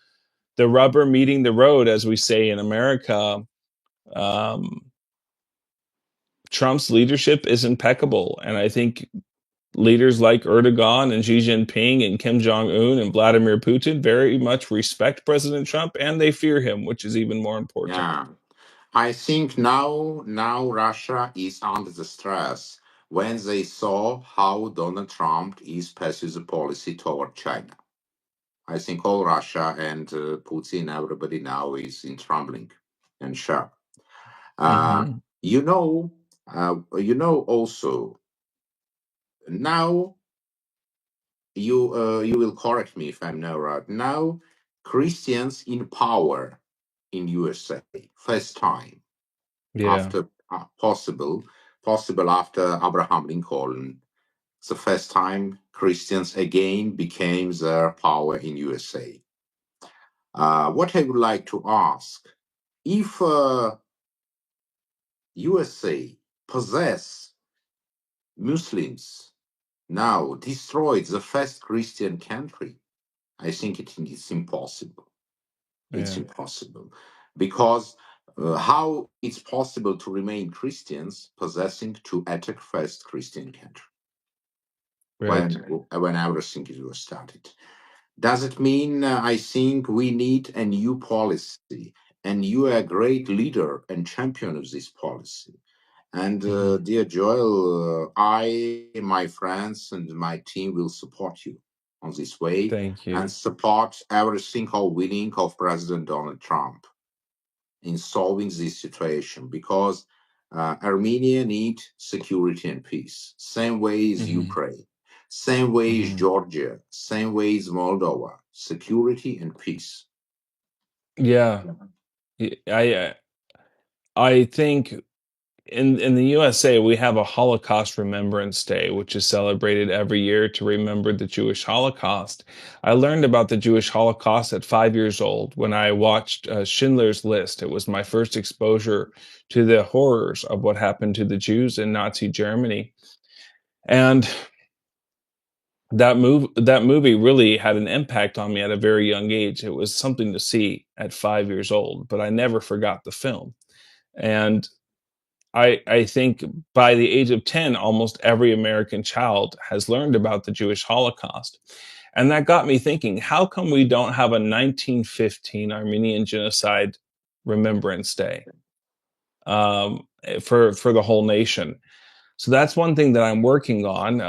the rubber meeting the road, as we say in America. Um, Trump's leadership is impeccable. And I think leaders like Erdogan and Xi Jinping and Kim Jong un and Vladimir Putin very much respect President Trump and they fear him, which is even more important. Yeah. I think now Russia is under the stress when they saw how Donald Trump is pursuing the policy toward China. I think all Russia and Putin, everybody now is in trembling and shock. Uh, Mm-hmm. also now you will correct me if I'm not right. Now Christians in power in USA first time Yeah, after possible after Abraham Lincoln. It's the first time Christians again became their power in USA. What I would like to ask, if USA possess Muslims now destroyed the first Christian country, I think it is impossible. It's yeah, impossible because how it's possible to remain Christians possessing to attack first Christian country right. when everything was started. Does it mean I think we need a new policy, and you are a great leader and champion of this policy. And Mhm. dear Joel, I, my friends, and my team will support you on this way Thank and you. support every single willing of President Donald Trump in solving this situation because Armenia needs security and peace. Same way as Mhm. Ukraine, same way as Mhm. Georgia, same way as Moldova. Security and peace. Yeah. I think in the USA, we have a Holocaust Remembrance Day, which is celebrated every year to remember the Jewish Holocaust. I learned about the Jewish Holocaust at 5 years old when I watched Schindler's List. It was my first exposure to the horrors of what happened to the Jews in Nazi Germany. And that movie really had an impact on me at a very young age. It was something to see at 5 years old, but I never forgot the film. And I think by the age of 10, almost every American child has learned about the Jewish Holocaust. And that got me thinking, how come we don't have a 1915 Armenian Genocide Remembrance Day for the whole nation? So that's one thing that I'm working on.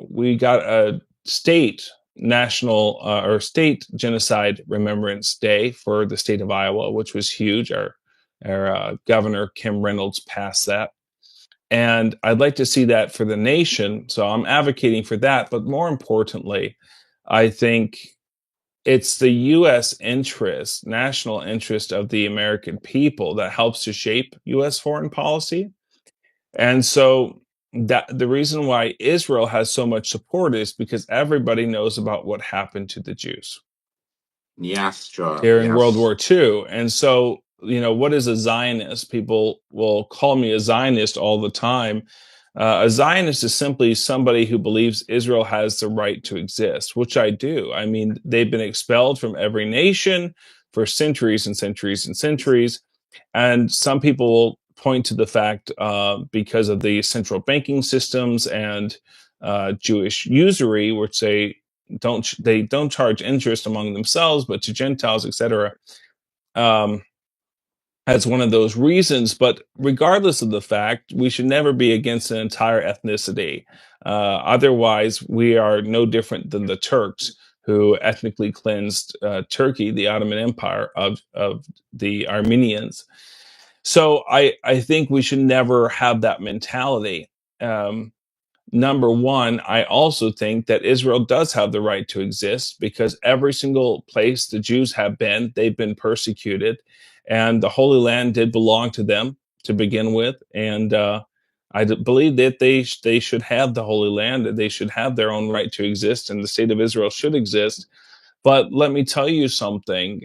We got a state genocide remembrance day for the state of Iowa, which was huge. Our governor Kim Reynolds passed that, and I'd like to see that for the nation. So I'm advocating for that. But more importantly, I think it's the U.S. interest, national interest of the American people that helps to shape U.S. foreign policy. And so that the reason why Israel has so much support is because everybody knows about what happened to the Jews Yes, Joel. during World Yes. War II. And so, what is a Zionist? People will call me a Zionist all the time. A Zionist is simply somebody who believes Israel has the right to exist, which I do. I mean, they've been expelled from every nation for centuries and centuries and centuries. And some people will point to the fact because of the central banking systems and Jewish usury, which they don't charge interest among themselves, but to Gentiles, etc. Um, as one of those reasons. But regardless of the fact, we should never be against an entire ethnicity. Otherwise, we are no different than the Turks who ethnically cleansed Turkey, the Ottoman Empire, of the Armenians. So I think we should never have that mentality. Um, Number one, I also think that Israel does have the right to exist because every single place the Jews have been, they've been persecuted, and the Holy Land did belong to them to begin with, and believe that they should have the Holy Land, that they should have their own right to exist, and the state of Israel should exist. But let me tell you something.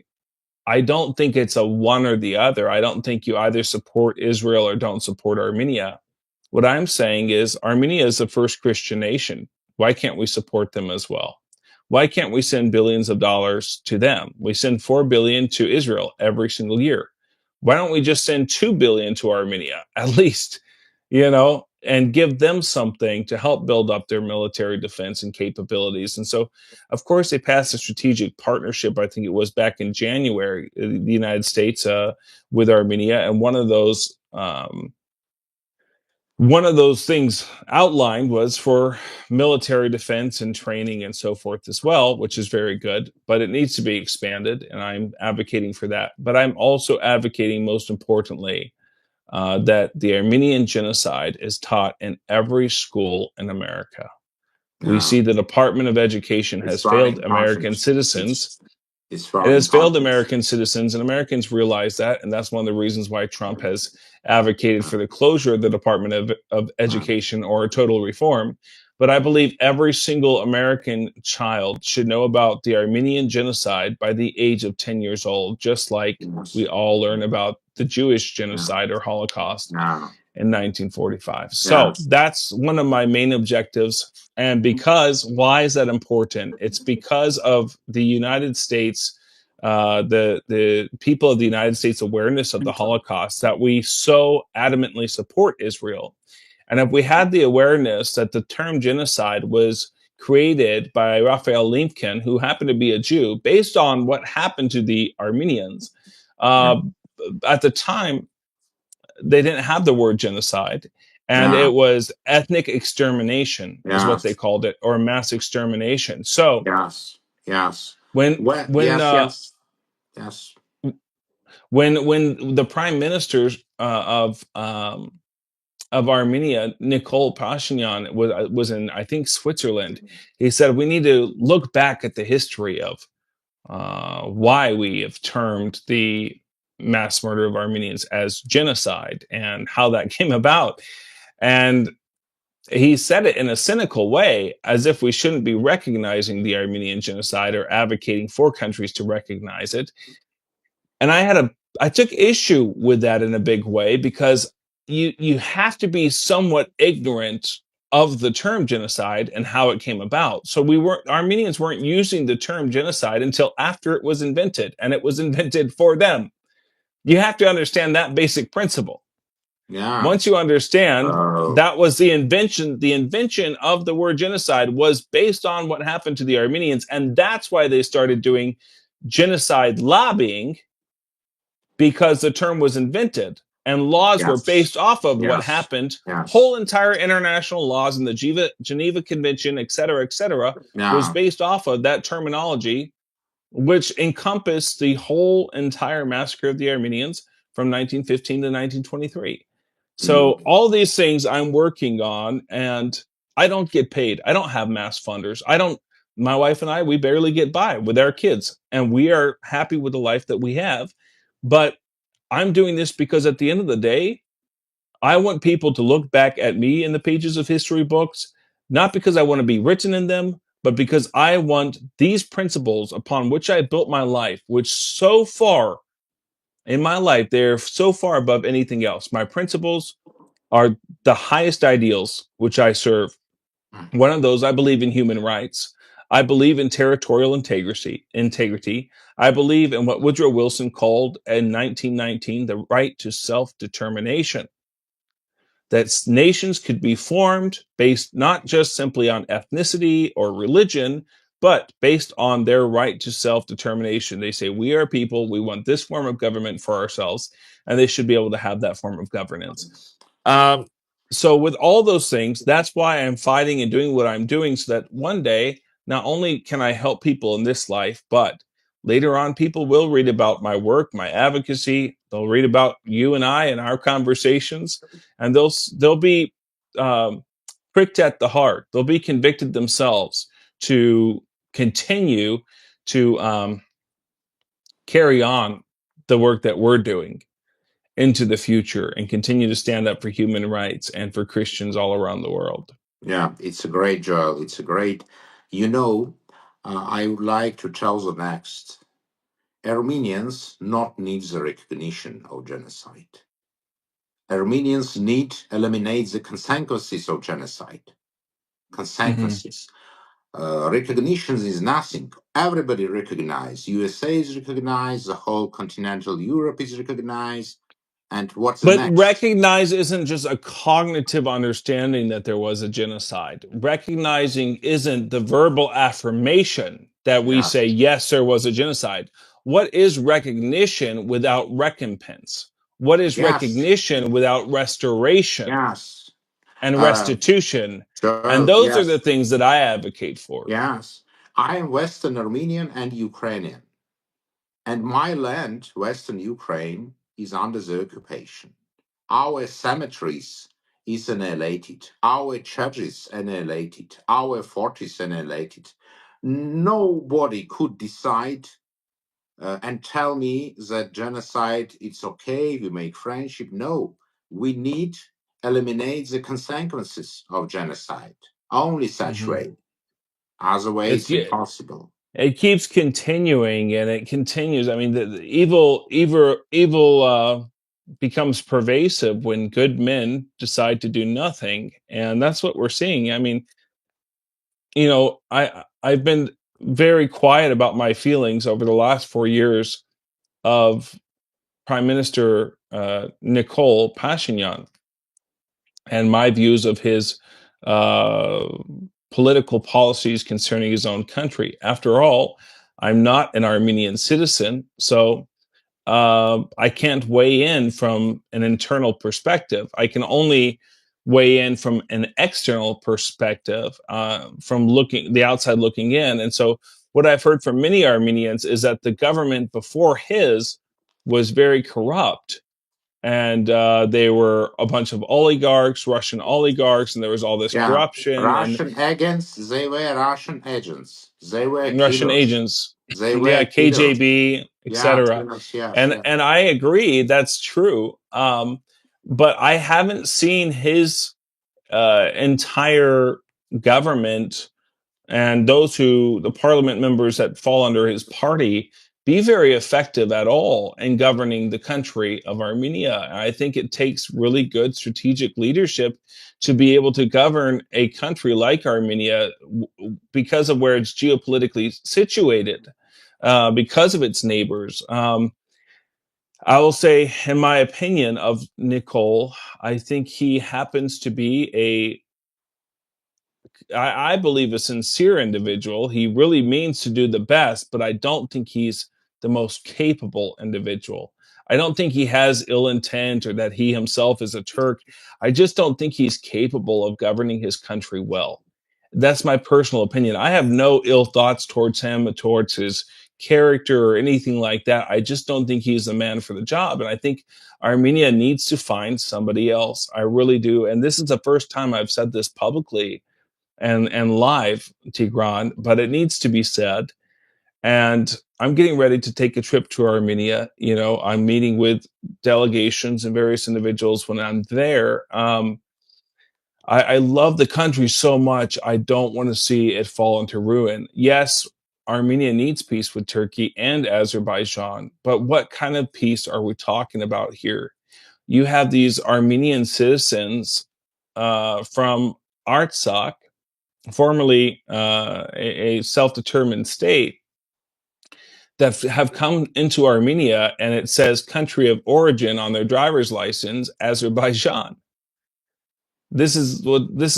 I don't think it's a one or the other. I don't think you either support Israel or don't support Armenia. What I'm saying is Armenia is the first Christian nation. Why can't we support them as well? Why can't we send billions of dollars to them? We send 4 billion to Israel every single year. Why don't we just send 2 billion to Armenia at least, and give them something to help build up their military defense and capabilities? And so, of course, they passed a strategic partnership. I think it was back in January, the United States with Armenia, and one of those things outlined was for military defense and training and so forth as well, which is very good, but it needs to be expanded, and I'm advocating for that. But I'm also advocating, most importantly, that the Armenian genocide is taught in every school in America. We Yeah. see the Department of Education It's has very failed American important. citizens. It's It very has failed important. American citizens, and Americans realize that, and that's one of the reasons why Trump has advocated Uh, for the closure of the Department of uh, Education or a total reform. But I believe every single American child should know about the Armenian genocide by the age of 10 years old, just like we yes. all learn about the Jewish Yeah. genocide or Holocaust Yeah. in 1945. So Yes. that's one of my main objectives. And why is that important? It's because of the United States, the people of the United States awareness of the Holocaust, that we so adamantly support Israel. And if we had the awareness that the term genocide was created by Raphael Lemkin, who happened to be a Jew, based on what happened to the Armenians, Yeah. Uh, at the time, they didn't have the word genocide, and Yeah. it was ethnic extermination, is what they Yes. called it, or mass extermination. So Yes. Yes. when Well, when yes, uh, yes. Yes. when the prime minister of Armenia, Nicole Pashinyan, was in, I think, Switzerland, he said we need to look back at the history of why we have termed the mass murder of Armenians as genocide and how that came about. And he said it in a cynical way, as if we shouldn't be recognizing the Armenian genocide or advocating for countries to recognize it. And I took issue with that in a big way, because you have to be somewhat ignorant of the term genocide and how it came about. So Armenians weren't using the term genocide until after it was invented, and it was invented for them. You have to understand that basic principle. Once Yes. you understand Uh, that was the invention of the word genocide was based on what happened to the Armenians, and that's why they started doing genocide lobbying, because the term was invented and laws were yes. based off of what Yes. happened. Yes. Whole entire international laws and the Geneva Convention, et cetera, was Yeah. based off of that terminology, which encompassed the whole entire massacre of the Armenians from 1915 to 1923. So Mm. all these things I'm working on, and I don't get paid. I don't have mass funders. I don't. My wife and I, we barely get by with our kids, and we are happy with the life that we have. But I'm doing this because at the end of the day, I want people to look back at me in the pages of history books, not because I want to be written in them, but because I want these principles upon which I built my life, which so far in my life, they're so far above anything else. My principles are the highest ideals which I serve. One of those, I believe in human rights. I believe in territorial integrity. I believe in what Woodrow Wilson called in 1919 the right to self-determination, that nations could be formed based not just simply on ethnicity or religion, but based on their right to self determination. They say, we are people, we want this form of government for ourselves, and they should be able to have that form of governance. Um, so, with all those things, that's why I'm fighting and doing what I'm doing, so that one day, not only can I help people in this life, but later on, people will read about my work, my advocacy. They'll read about you and I and our conversations, and they'll be um, pricked at the heart. They'll be convicted themselves to continue to carry on the work that we're doing into the future and continue to stand up for human rights and for Christians all around the world. Yeah, it's a great, Joel. It's a great. You know, I would like to tell the next. Armenians not need the recognition of genocide. Armenians need eliminate the consequences of genocide. Hmm. Consequences. Recognition is nothing. Everybody recognized. USA is recognized. The whole continental Europe is recognized. And what's the But next? recognize isn't just a cognitive understanding that there was a genocide. Recognizing isn't the verbal affirmation that we say, Yes. yes, there was a genocide. What is recognition without recompense? What is Yes. recognition without restoration Yes. and Uh, restitution? And so, those are the yes. things that I advocate for. Yes. I am Western Armenian and Ukrainian. And my land, Western Ukraine, is under the occupation. Our cemeteries is annihilated. Our churches annihilated. Our forts annihilated. Nobody could decide and tell me that genocide it's okay. We make friendship. No, we need eliminate the consequences of genocide. Only such Mhm. way. Other way, It's it's impossible. it keeps continuing, and it continues. I mean, the evil becomes pervasive when good men decide to do nothing, and that's what we're seeing. I mean, I've been very quiet about my feelings over the last 4 years of Prime Minister Nicole Pashinyan and my views of his uh, political policies concerning his own country. After all, I'm not an Armenian citizen, so I can't weigh in from an internal perspective. I can only weigh in from an external perspective, from looking the outside looking in. And so, what I've heard from many Armenians is that the government before his was very corrupt, and they were a bunch of oligarchs, Russian oligarchs, and there was all this Yeah, corruption Russian agents. They were Russian agents. They were and Russian killers. agents, They yeah, were killers. KGB, Yeah, etc. killers. Yes, And yeah. I agree that's true. But I haven't seen his entire government and the parliament members that fall under his party be very effective at all in governing the country of Armenia. I think it takes really good strategic leadership to be able to govern a country like Armenia because of where it's geopolitically situated, because of its neighbors. I will say, in my opinion of Nicole, I think he happens to be I believe, a sincere individual. He really means to do the best, but I don't think he's the most capable individual. I don't think he has ill intent or that he himself is a Turk. I just don't think he's capable of governing his country well. That's my personal opinion. I have no ill thoughts towards him, or towards his character, or anything like that. I just don't think he's the man for the job. And I think Armenia needs to find somebody else. I really do. And this is the first time I've said this publicly and live, Tigran, but it needs to be said. And I'm getting ready to take a trip to Armenia. I'm meeting with delegations and various individuals when I'm there. I love the country so much. I don't want to see it fall into ruin. Yes, Armenia needs peace with Turkey and Azerbaijan, but what kind of peace are we talking about here? You have these Armenian citizens from Artsakh, formerly a self-determined state, that have come into Armenia, and it says country of origin on their driver's license, Azerbaijan. This is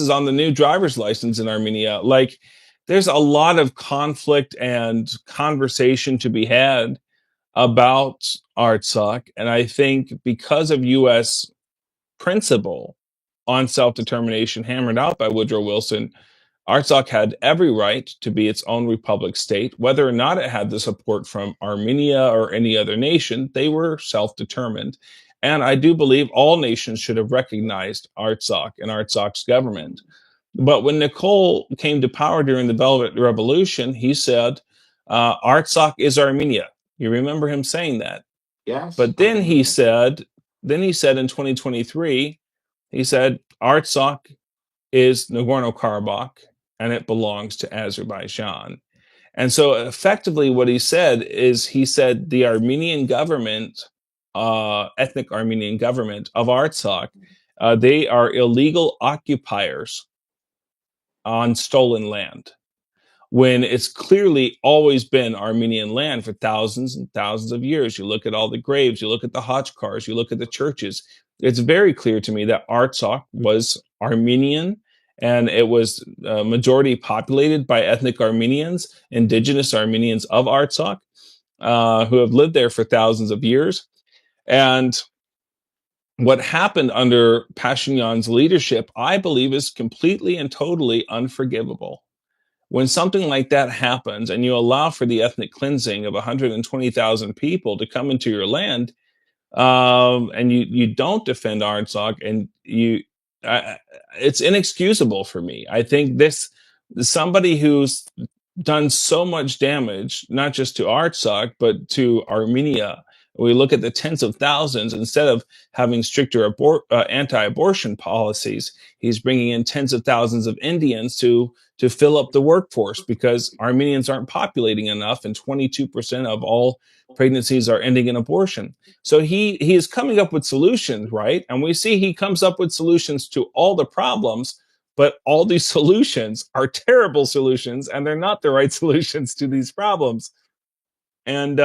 on the new driver's license in Armenia. Like, there's a lot of conflict and conversation to be had about Artsakh, and I think because of U.S. principle on self-determination hammered out by Woodrow Wilson, Artsakh had every right to be its own republic state. Whether or not it had the support from Armenia or any other nation, they were self-determined. And I do believe all nations should have recognized Artsakh and Artsakh's government. But when Nicole came to power during the Velvet Revolution, he said, Artsakh is Armenia. You remember him saying that. Yes, But I then he remember. said, in 2023, he said, Artsakh is Nagorno-Karabakh, and it belongs to Azerbaijan. And so effectively what he said is, he said the Armenian government, ethnic Armenian government of Artsakh, they are illegal occupiers on stolen land, when it's clearly always been Armenian land for thousands and thousands of years. You look at all the graves, you look at the Hotchkars, you look at the churches. It's very clear to me that Artsakh was Armenian, and it was majority populated by ethnic Armenians, indigenous Armenians of Artsakh, who have lived there for thousands of years. And what happened under Pashinyan's leadership, I believe, is completely and totally unforgivable. When something like that happens and you allow for the ethnic cleansing of 120,000 people to come into your land, and you don't defend Artsakh, and it's inexcusable for me. I think this somebody who's done so much damage, not just to Artsakh, but to Armenia. We look at the tens of thousands. Instead of having stricter anti-abortion policies, he's bringing in tens of thousands of Indians to fill up the workforce, because Armenians aren't populating enough, and 22% of all pregnancies are ending in abortion. So he is coming up with solutions, right? And we see he comes up with solutions to all the problems, but all these solutions are terrible solutions, and they're not the right solutions to these problems. And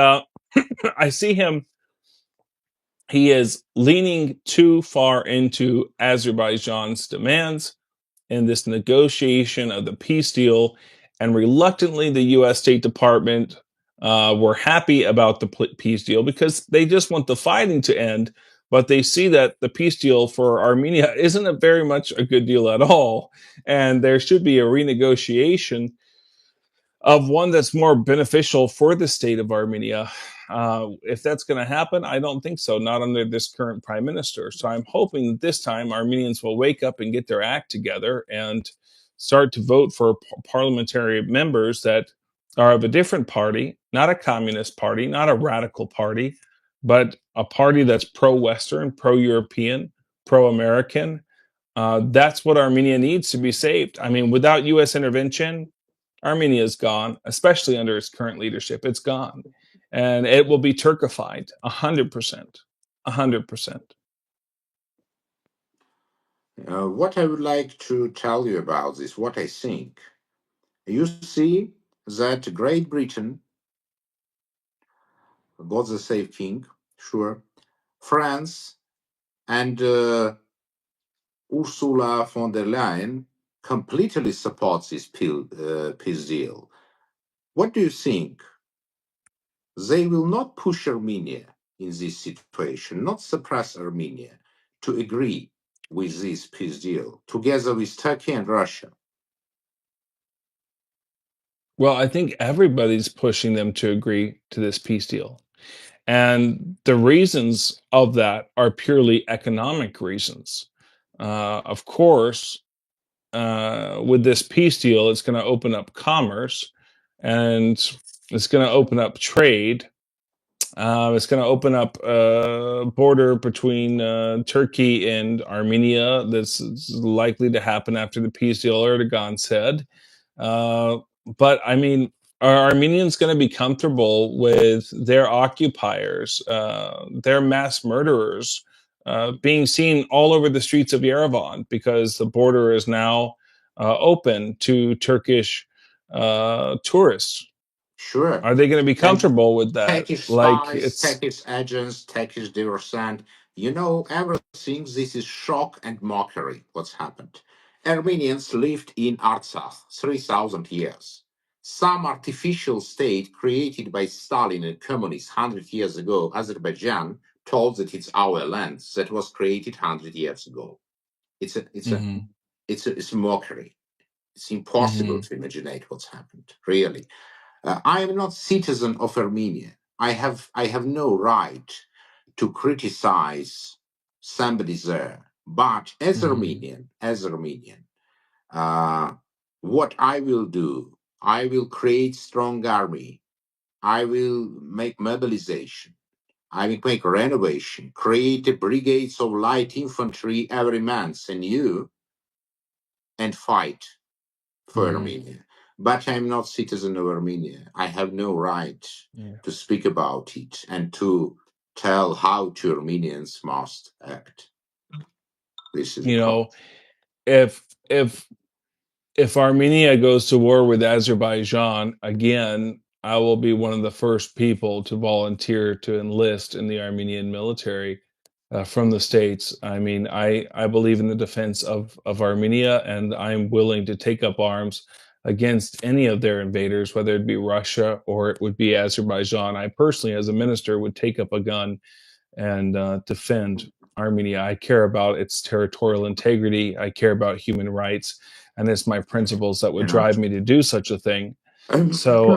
I see him, he is leaning too far into Azerbaijan's demands in this negotiation of the peace deal. And reluctantly, the U.S. State Department were happy about the peace deal because they just want the fighting to end. But they see that the peace deal for Armenia isn't very much a good deal at all. And there should be a renegotiation of one that's more beneficial for the state of Armenia. If that's going to happen, I don't think so, not under this current prime minister. So I'm hoping that this time Armenians will wake up and get their act together and start to vote for parliamentary members that are of a different party, not a communist party, not a radical party, but a party that's pro Western, pro European, pro American. That's what Armenia needs to be saved. I mean, without US intervention, Armenia is gone, especially under its current leadership. It's gone. And it will be Turkified 100%. 100%. What I would like to tell you about this, what I think. You see that Great Britain, God the Save King, sure, France, and Ursula von der Leyen completely supports this peace deal. What do you think? They will not push Armenia in this situation, not suppress Armenia to agree with this peace deal together with Turkey and Russia. Well, I think everybody's pushing them to agree to this peace deal. And the reasons of that are purely economic reasons. Of course, with this peace deal, it's going to open up commerce and it's going to open up trade. It's going to open up a border between Turkey and Armenia that's likely to happen after the peace deal, Erdogan said. Uh, but I mean, are Armenians going to be comfortable with their occupiers, their mass murderers, being seen all over the streets of Yerevan because the border is now open to Turkish tourists? Sure. Are they going to be And comfortable with that? Turkish Like spies, it's Turkish agents, Turkish diversant, you know, everything. This is shock and mockery, what's happened. Armenians lived in Artsakh 3,000 years. Some artificial state created by Stalin and communists 100 years ago, Azerbaijan, told that it's our land that was created 100 years ago. It's a, it's a, Mhm, it's a mockery. It's impossible mhm, to imagine what's happened, really. I am not citizen of Armenia. I have no right to criticize somebody there. But mhm, As Armenian, uh, what I will do, I will create strong army. I will make mobilization. I will make renovation, create a brigades of light infantry every month, and fight for mhm. Armenia. But I'm not citizen of Armenia. I have no right Yeah. to speak about it and to tell how to Armenians must act. This is the You problem. know, if if if Armenia goes to war with Azerbaijan again, I will be one of the first people to volunteer to enlist in the Armenian military from the states. I mean, I believe in the defense of Armenia, and I'm willing to take up arms against any of their invaders, whether it be Russia or it would be Azerbaijan. I personally, as a minister, would take up a gun and defend Armenia. I care about its territorial integrity. I care about human rights, and it's my principles that would You know, drive me to do such a thing. So,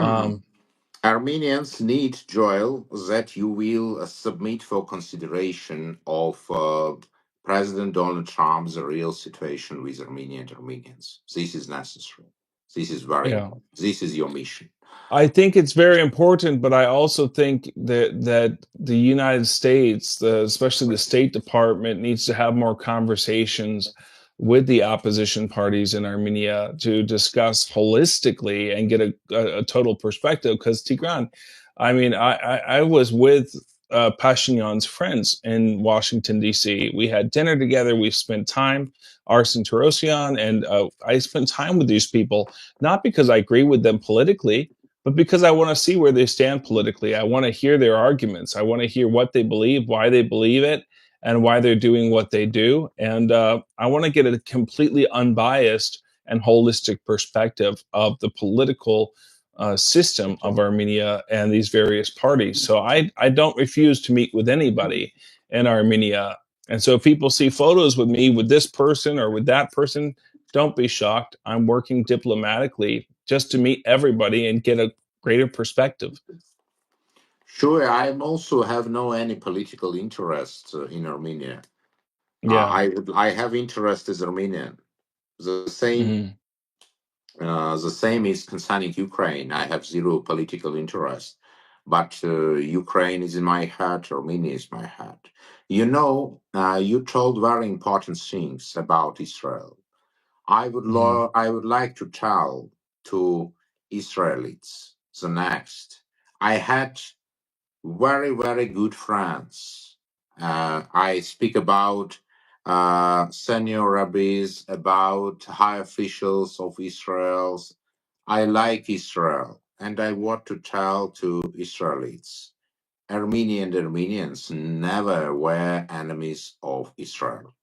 Armenians need, Joel, that you will submit for consideration of President Donald Trump's real situation with Armenia and Armenians. This is necessary. This is very yeah, important. This is your mission. I think it's very important, but I also think that the United States, especially the State Department, needs to have more conversations with the opposition parties in Armenia to discuss holistically and get a total perspective. Because Tigran, I mean, I was with Pashinyan's friends in Washington D.C. We had dinner together. We spent time. Arsen Tarosian and I spent time with these people, not because I agree with them politically, but because I want to see where they stand politically. I want to hear their arguments. I want to hear what they believe, why they believe it, and why they're doing what they do. And I want to get a completely unbiased and holistic perspective of the political system of Okay. Armenia and these various parties. So I don't refuse to meet with anybody in Armenia. And so if people see photos with me with this person or with that person, don't be shocked. I'm working diplomatically just to meet everybody and get a greater perspective. Sure, I also have no any political interest in Armenia. Yeah. I have interest as Armenian. The same Hmm. the same is concerning Ukraine. I have zero political interest, but Ukraine is in my heart. Armenia is my heart. You told very important things about Israel. Hmm. I would like to tell to Israelites the next. I had very good friends. I speak about senior rabbis, about high officials of Israel. I like Israel, and I want to tell to Israelites. Armenians never were enemies of Israel.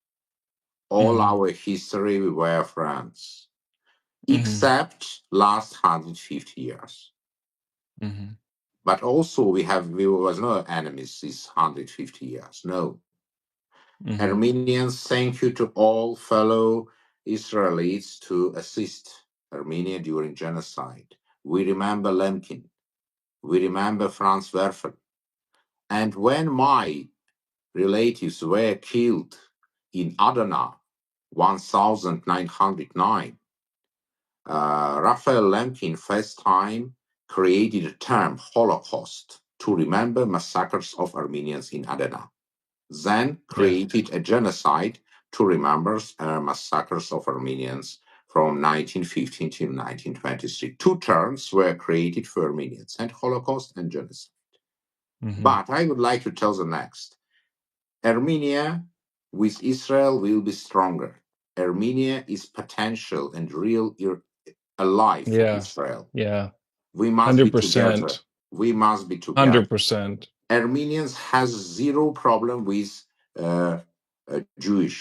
All Hmm. our history we were friends, Hmm. except last 150 years. Hmm. But also we was no enemies these 150 years. No. Hmm. Armenians, thank you to all fellow Israelites to assist Armenia during genocide. We remember Lemkin. We remember Franz Werfel. And when my relatives were killed in Adana, 1909, Raphael Lemkin first time created a term Holocaust to remember massacres of Armenians in Adana. Then Yeah. created a genocide to remember massacres of Armenians from 1915 to 1923. Two terms were created for Armenians, and Holocaust and genocide. Hmm. But I would like to tell the next. Armenia with Israel will be stronger. Armenia is potential and real alive for Yeah. Israel. Yeah. We must be together. 100%. We must be together. 100%. Armenians has zero problem with Jewish,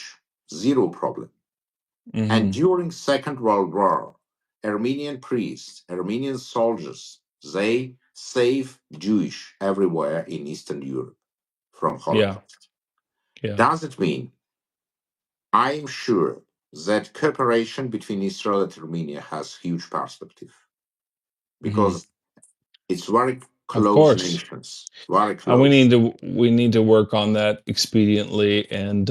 zero problem. And Hmm. during Second World War, Armenian priests, Armenian soldiers, they save Jewish everywhere in Eastern Europe from Yeah. Holocaust. Yeah. Does it mean I am sure that cooperation between Israel and Armenia has huge perspective Hmm. because it's very Of close course. nations, very And close. we need to work on that expediently, and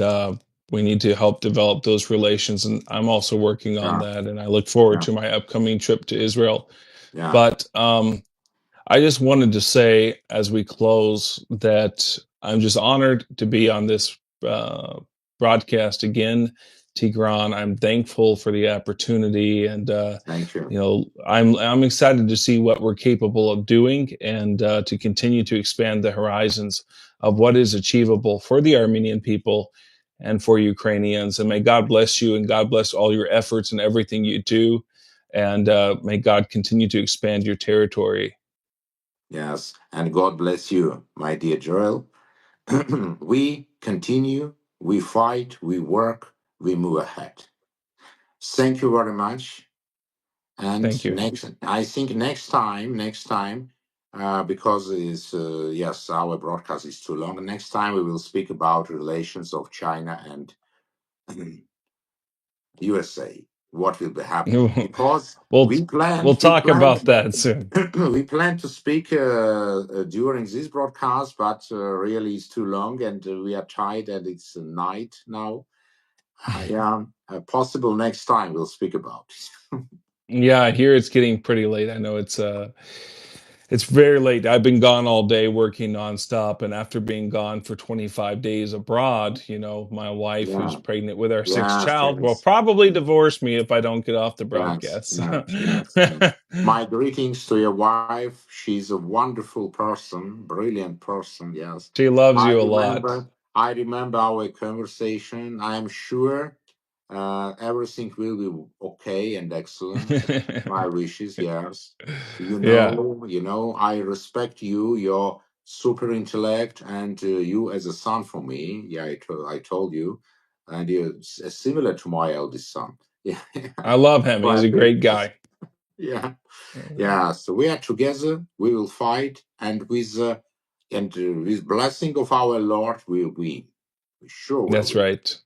we need to help develop those relations. And I'm also working on Yeah, that, and I look forward yeah, to my upcoming trip to Israel. yeah. But I just wanted to say as we close that I'm just honored to be on this uh, broadcast again, Tigran. I'm thankful for the opportunity, and Thank you. I'm excited to see what we're capable of doing, and to continue to expand the horizons of what is achievable for the Armenian people and for Ukrainians. And may God bless you, and God bless all your efforts and everything you do, and may God continue to expand your territory. Yes, and God bless you, my dear Joel. We continue, we fight, we work, we move ahead. Thank you very much. And Thank you. I think next time, because is yes, our broadcast is too long. Next time we will speak about relations of China and USA. What will be happening? Because we'll we'll we talk planned about that soon. we plan to speak during this broadcast, but really it's too long, and we are tired, and it's night now. Yeah, possible next time we'll speak about it. Yeah, I hear it's getting pretty late. I know it's very late. I've been gone all day working nonstop, and after being gone for 25 days abroad, my wife, who's Yeah. pregnant with our sixth Yes. child, will Yes. probably divorce me if I don't get off the Yes. broadcast. Yes. Yes. Yes. My greetings to your wife. She's a wonderful person, brilliant person. Yes. She loves I you a lot. remember. I remember our conversation. I am sure everything will be okay and excellent. My wishes, yes. Yeah, I respect you, your super intellect, and you as a son for me. Yeah, I told you, and you're similar to my eldest son. Yeah, I love him. He's quite a big. great guy. Yeah, Uh, yeah. So we are together. We will fight, and with blessing of our Lord, we will win. We sure will that's win. right.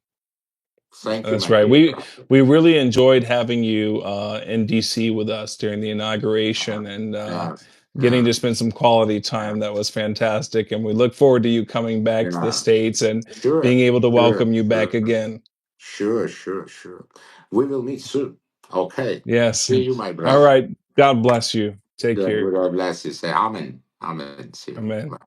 Thank you, That's my right. dear We brother. we really enjoyed having you in DC with us during the Uh, inauguration and yes, getting yeah, to spend some quality yeah, time. That was fantastic, and we look forward to you coming back to the yeah. States and being Sure, able to sure, welcome you back sure, again. sure, sure, sure. We will meet soon. Okay. Yes. See you, my All brother. right. God bless you. Take Yeah, care. God bless you. Say Amen. Amen. See you. Amen. Bye.